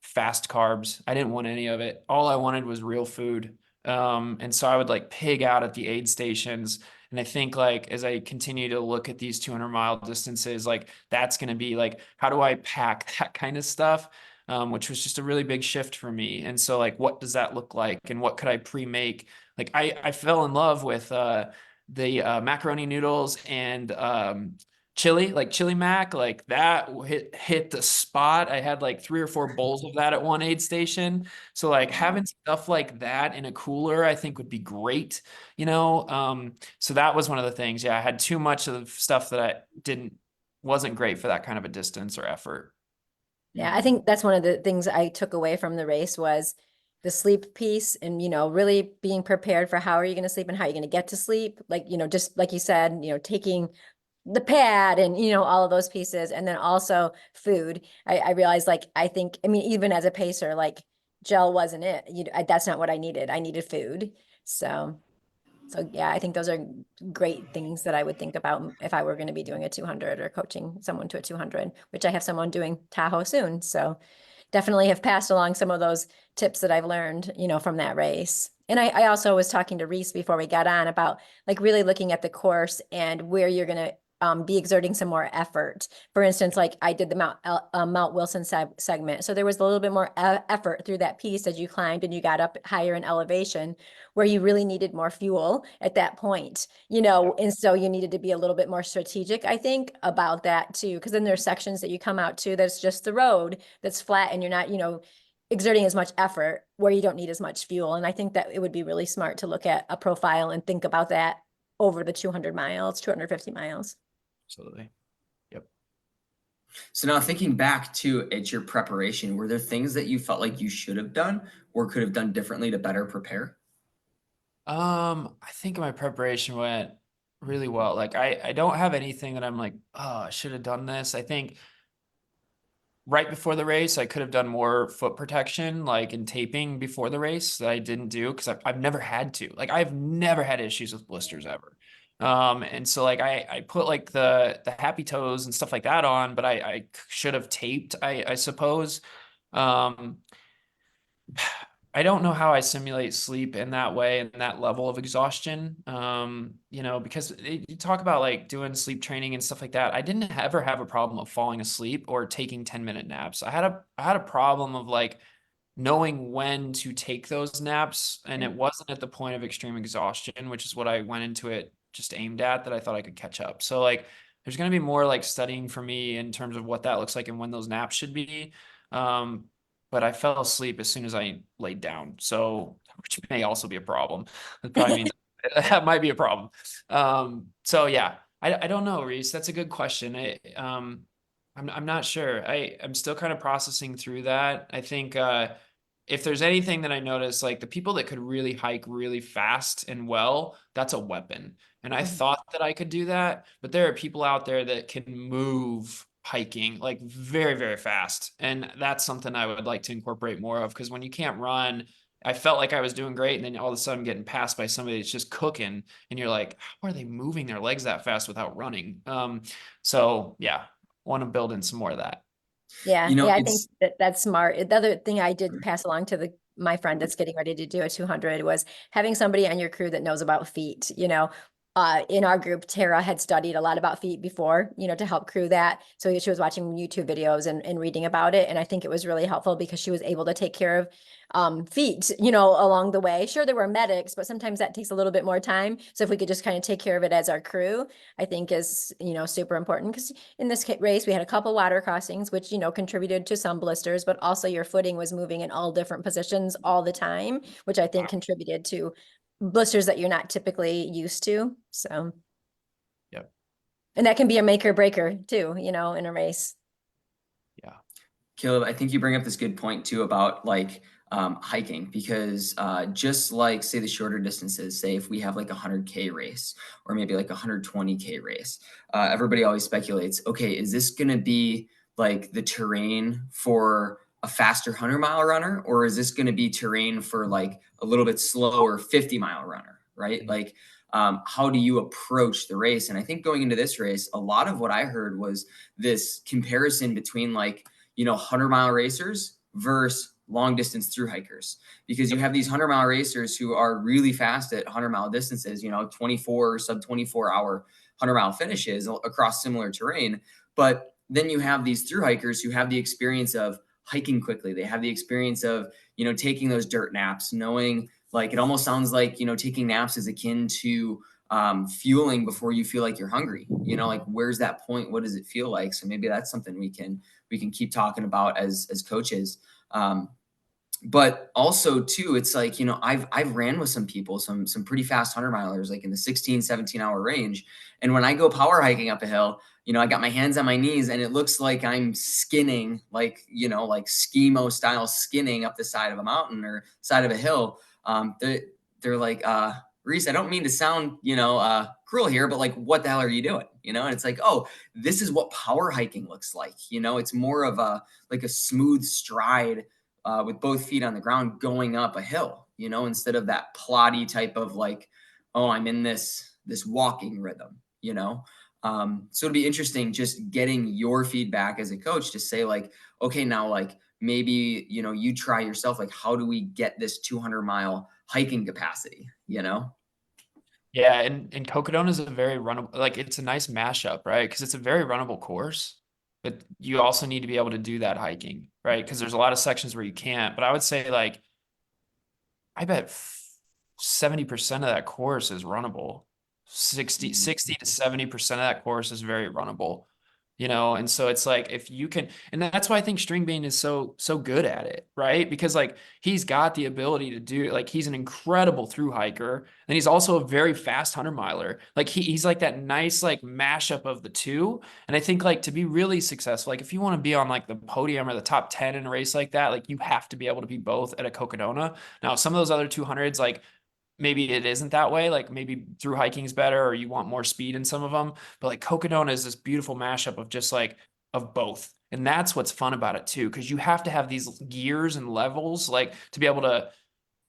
fast carbs. I didn't want any of it. All I wanted was real food. And so I would like pig out at the aid stations. And I think like as I continue to look at these 200-mile distances, like that's going to be like, how do I pack that kind of stuff? Which was just a really big shift for me. And so like, what does that look like? And what could I pre-make? Like I fell in love with the macaroni noodles and chili, like chili mac, like that hit the spot. I had like 3 or 4 bowls of that at one aid station. So like having stuff like that in a cooler, I think would be great, you know. So that was one of the things. Yeah, I had too much of stuff that I didn't wasn't great for that kind of a distance or effort. Yeah, I think that's one of the things I took away from the race was the sleep piece and, really being prepared for how are you going to sleep and how you're going to get to sleep. Like, just like you said, taking the pad and, all of those pieces. And then also food. I realized like, I mean, even as a pacer, like gel wasn't it. That's not what I needed. I needed food. So yeah, I think those are great things that I would think about if I were going to be doing a 200 or coaching someone to a 200, which I have someone doing Tahoe soon. So definitely have passed along some of those tips that I've learned, from that race. And I also was talking to Reese before we got on about like really looking at the course and where you're going to be exerting some more effort. For instance, like I did the Mount Wilson segment. So there was a little bit more effort through that piece as you climbed and you got up higher in elevation where you really needed more fuel at that point, and so you needed to be a little bit more strategic, I think, about that too. Because then there's sections that you come out to that's just the road that's flat and you're not, exerting as much effort where you don't need as much fuel. And I think that it would be really smart to look at a profile and think about that over the 200 miles, 250 miles. Absolutely. Yep. So now thinking back to at your preparation, were there things that you felt like you should have done or could have done differently to better prepare? I think my preparation went really well. Like I don't have anything that I'm like, oh, I should have done this. I think right before the race, I could have done more foot protection, like in taping before the race that I didn't do because I've never had to. Like I've never had issues with blisters ever. And so like I put like the happy toes and stuff like that on, but I should have taped, I suppose. Um, I don't know how I simulate sleep in that way and that level of exhaustion. You know, because you talk about like doing sleep training and stuff like that. I didn't ever have a problem of falling asleep or taking 10-minute naps. I had a problem of like knowing when to take those naps, and it wasn't at the point of extreme exhaustion, which is what I went into it just aimed at, that I thought I could catch up. So like there's going to be more like studying for me in terms of what that looks like and when those naps should be. Um, but I fell asleep as soon as I laid down. So, which may also be a problem. That probably means that might be a problem. So yeah, I don't know, Reese. That's a good question. I'm not sure. I'm still kind of processing through that. I think if there's anything that I notice, like the people that could really hike really fast and well, that's a weapon. And I thought that I could do that, but there are people out there that can move hiking like very, very fast. And that's something I would like to incorporate more of, because when you can't run, I felt like I was doing great, and then all of a sudden I'm getting passed by somebody that's just cooking, and you're like, how are they moving their legs that fast without running? So yeah, want to build in some more of that. Yeah, You know, yeah, I think it's that's smart. The other thing I did pass along to my friend that's getting ready to do a 200 was having somebody on your crew that knows about feet. In our group, Tara had studied a lot about feet before, to help crew that. So she was watching YouTube videos and reading about it. And I think it was really helpful because she was able to take care of feet, along the way. Sure, there were medics, but sometimes that takes a little bit more time. So if we could just kind of take care of it as our crew, I think is, super important. Because in this race, we had a couple water crossings, which, contributed to some blisters, but also your footing was moving in all different positions all the time, which I think contributed to blisters that you're not typically used to. So, Yep. and that can be a make or breaker too, in a race. Yeah. Caleb, I think you bring up this good point too about like hiking, because just like say the shorter distances, say if we have like a 100K race or maybe like a 120K race, everybody always speculates, okay, is this going to be like the terrain for a faster 100-mile runner, or is this going to be terrain for like a little bit slower 50-mile runner, right? Like, how do you approach the race? And I think going into this race, a lot of what I heard was this comparison between like, 100-mile racers versus long distance through hikers, because you have these 100-mile racers who are really fast at 100-mile distances, 24 sub 24-hour 100-mile finishes across similar terrain. But then you have these through hikers who have the experience of hiking quickly. They have the experience of, taking those dirt naps, knowing like it almost sounds like, taking naps is akin to fueling before you feel like you're hungry. Like where's that point? What does it feel like? So maybe that's something we can keep talking about as coaches. But also too, it's like, I've ran with some people, some pretty fast 100-milers, like in the 16, 17-hour range. And when I go power hiking up a hill, I got my hands on my knees and it looks like I'm skinning, like, like skimo style skinning up the side of a mountain or side of a hill. They're like, Reese, I don't mean to sound, cruel here, but like, what the hell are you doing? And it's like, oh, this is what power hiking looks like. It's more of like a smooth stride with both feet on the ground going up a hill, instead of that plotty type of like, oh, I'm in this walking rhythm. So it'd be interesting just getting your feedback as a coach to say like, okay, now like maybe, you try yourself, like, how do we get this 200-mile hiking capacity, Yeah, and Cocodona is a very runnable, like it's a nice mashup, right? Because it's a very runnable course, but you also need to be able to do that hiking, right? Because there's a lot of sections where you can't. But I would say like I bet 70% of that course is runnable. 60 to 70% of that course is very runnable. And so it's like if you can, and that's why I think String Bean is so good at it, right? Because like he's got the ability to do, like he's an incredible through hiker, and he's also a very fast 100-miler. Like he's like that nice like mashup of the two. And I think like to be really successful, like if you want to be on like the podium or the top 10 in a race like that, like you have to be able to be both at a Cocodona. Now some of those other 200s, like maybe it isn't that way. Like maybe through hiking is better, or you want more speed in some of them. But like Cocodona is this beautiful mashup of just like of both. And that's what's fun about it too, because you have to have these gears and levels like to be able to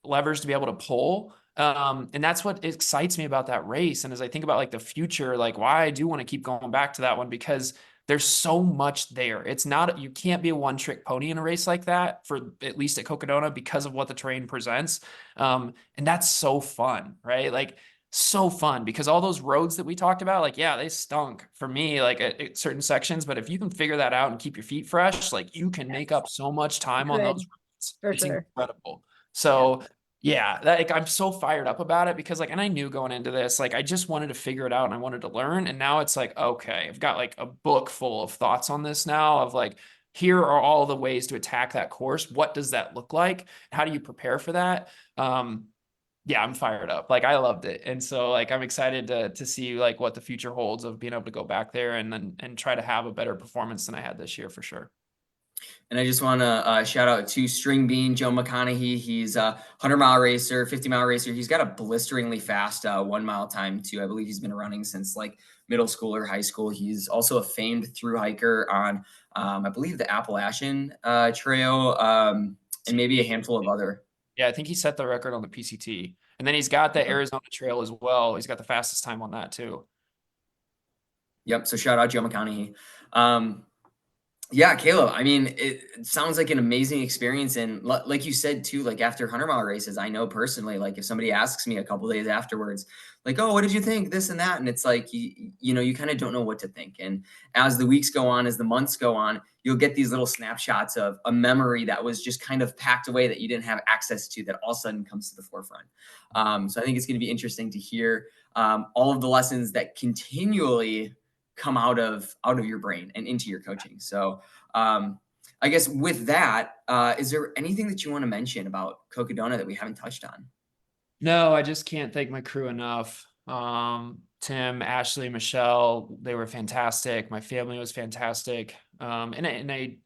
levers to be able to pull. And that's what excites me about that race. And as I think about like the future, like why I do want to keep going back to that one, because there's so much there. It's not, you can't be a one trick pony in a race like that, for at least at Cocodona, because of what the terrain presents. And that's so fun, right? Like so fun, because all those roads that we talked about, like, yeah, they stunk for me, like at certain sections, but if you can figure that out and keep your feet fresh, like you can make up so much time on those roads. For It's sure. incredible. So yeah, like I'm so fired up about it, because like, and I knew going into this, like I just wanted to figure it out and I wanted to learn. And now it's like, okay, I've got like a book full of thoughts on this now, of like, here are all the ways to attack that course. What does that look like? How do you prepare for that? Yeah, I'm fired up. Like I loved it. And so like I'm excited to see like what the future holds of being able to go back there and try to have a better performance than I had this year for sure. And I just want to shout out to String Bean, Joe McConaughey. He's a 100-mile racer, 50-mile racer. He's got a blisteringly fast 1 mile time too. I believe he's been running since like middle school or high school. He's also a famed through hiker on, I believe, the Appalachian Trail, and maybe a handful of other. Yeah, I think he set the record on the PCT. And then he's got the Arizona Trail as well. He's got the fastest time on that too. Yep. So shout out Joe McConaughey. Yeah, Caleb, I mean, it sounds like an amazing experience. And like you said, too, like after 100-mile races, I know personally, like if somebody asks me a couple days afterwards, like, oh, what did you think? This and that. And it's like, you know, you kind of don't know what to think. And as the weeks go on, as the months go on, you'll get these little snapshots of a memory that was just kind of packed away that you didn't have access to, that all of a sudden comes to the forefront. So I think it's going to be interesting to hear all of the lessons that continually come out of your brain and into your coaching. So I guess with that, is there anything that you want to mention about Cocodona that we haven't touched on? No, I just can't thank my crew enough. Tim, Ashley, Michelle, they were fantastic. My family was fantastic. I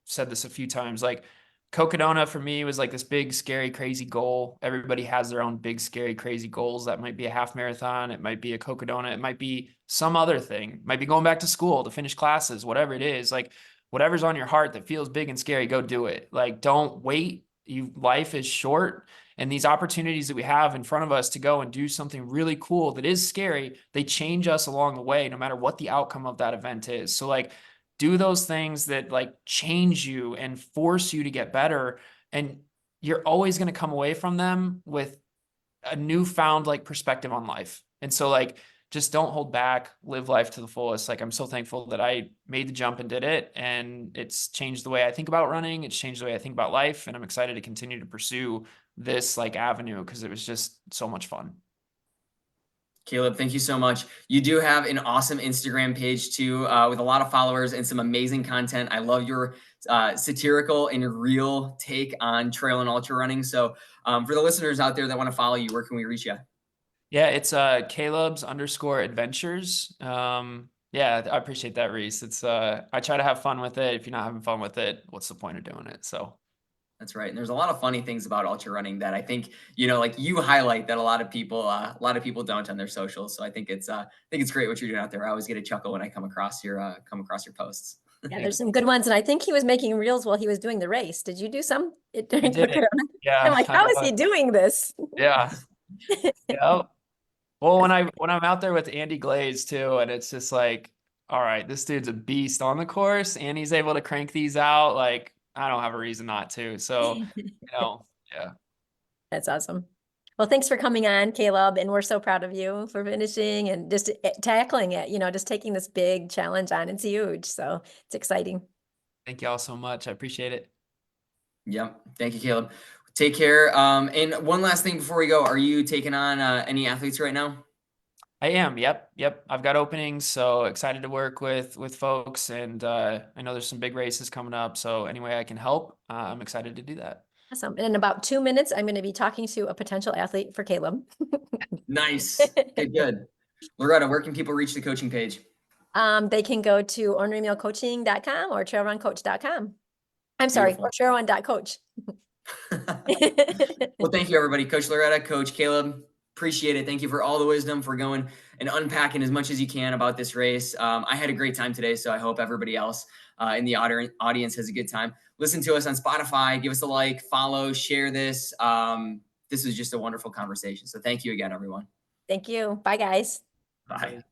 said this a few times, like Cocodona for me was like this big, scary, crazy goal. Everybody has their own big, scary, crazy goals. That might be a half marathon. It might be a Cocodona. It might be some other thing. It might be going back to school to finish classes, whatever it is. Like whatever's on your heart that feels big and scary, go do it. Like don't wait. Life is short. And these opportunities that we have in front of us to go and do something really cool that is scary, they change us along the way, no matter what the outcome of that event is. So like, do those things that like change you and force you to get better. And you're always going to come away from them with a newfound like perspective on life. And so like, just don't hold back, live life to the fullest. Like I'm so thankful that I made the jump and did it. And it's changed the way I think about running. It's changed the way I think about life. And I'm excited to continue to pursue this like avenue, because it was just so much fun. Caleb, thank you so much. You do have an awesome Instagram page too, with a lot of followers and some amazing content. I love your satirical and real take on trail and ultra running. So for the listeners out there that want to follow you, where can we reach you? Yeah, it's Caleb's_adventures. Yeah, I appreciate that, Reese. It's I try to have fun with it. If you're not having fun with it, what's the point of doing it? So That's right. And there's a lot of funny things about ultra running that I think, you know, like you highlight that a lot of people don't on their socials. So I think it's great what you're doing out there. I always get a chuckle when I come across your posts. Yeah, there's some good ones. And I think he was making reels while he was doing the race. Did you do some during Cocodona? yeah. I'm like, how is he doing this? Yeah. Yeah. Well, when I'm out there with Andy Glaze too, and it's just like, all right, this dude's a beast on the course and he's able to crank these out. Like, I don't have a reason not to. So, yeah. That's awesome. Well, thanks for coming on, Caleb. And we're so proud of you for finishing and just tackling it, just taking this big challenge on. It's huge. So it's exciting. Thank you all so much. I appreciate it. Yep. Thank you, Caleb. Take care. And one last thing before we go, are you taking on any athletes right now? I am. Yep. I've got openings, so excited to work with folks, and I know there's some big races coming up. So any way I can help, I'm excited to do that. Awesome. And in about 2 minutes, I'm going to be talking to a potential athlete for Caleb. Nice. Good. Loretta, where can people reach the coaching page? They can go to ornerymulecoaching.com or trailruncoach.com. I'm sorry, or trailrun.coach. Well, thank you, everybody. Coach Loretta, Coach Caleb, appreciate it. Thank you for all the wisdom, for going and unpacking as much as you can about this race. I had a great time today, so I hope everybody else in the audience has a good time. Listen to us on Spotify. Give us a like, follow, share this. This is just a wonderful conversation. So thank you again, everyone. Thank you. Bye, guys. Bye.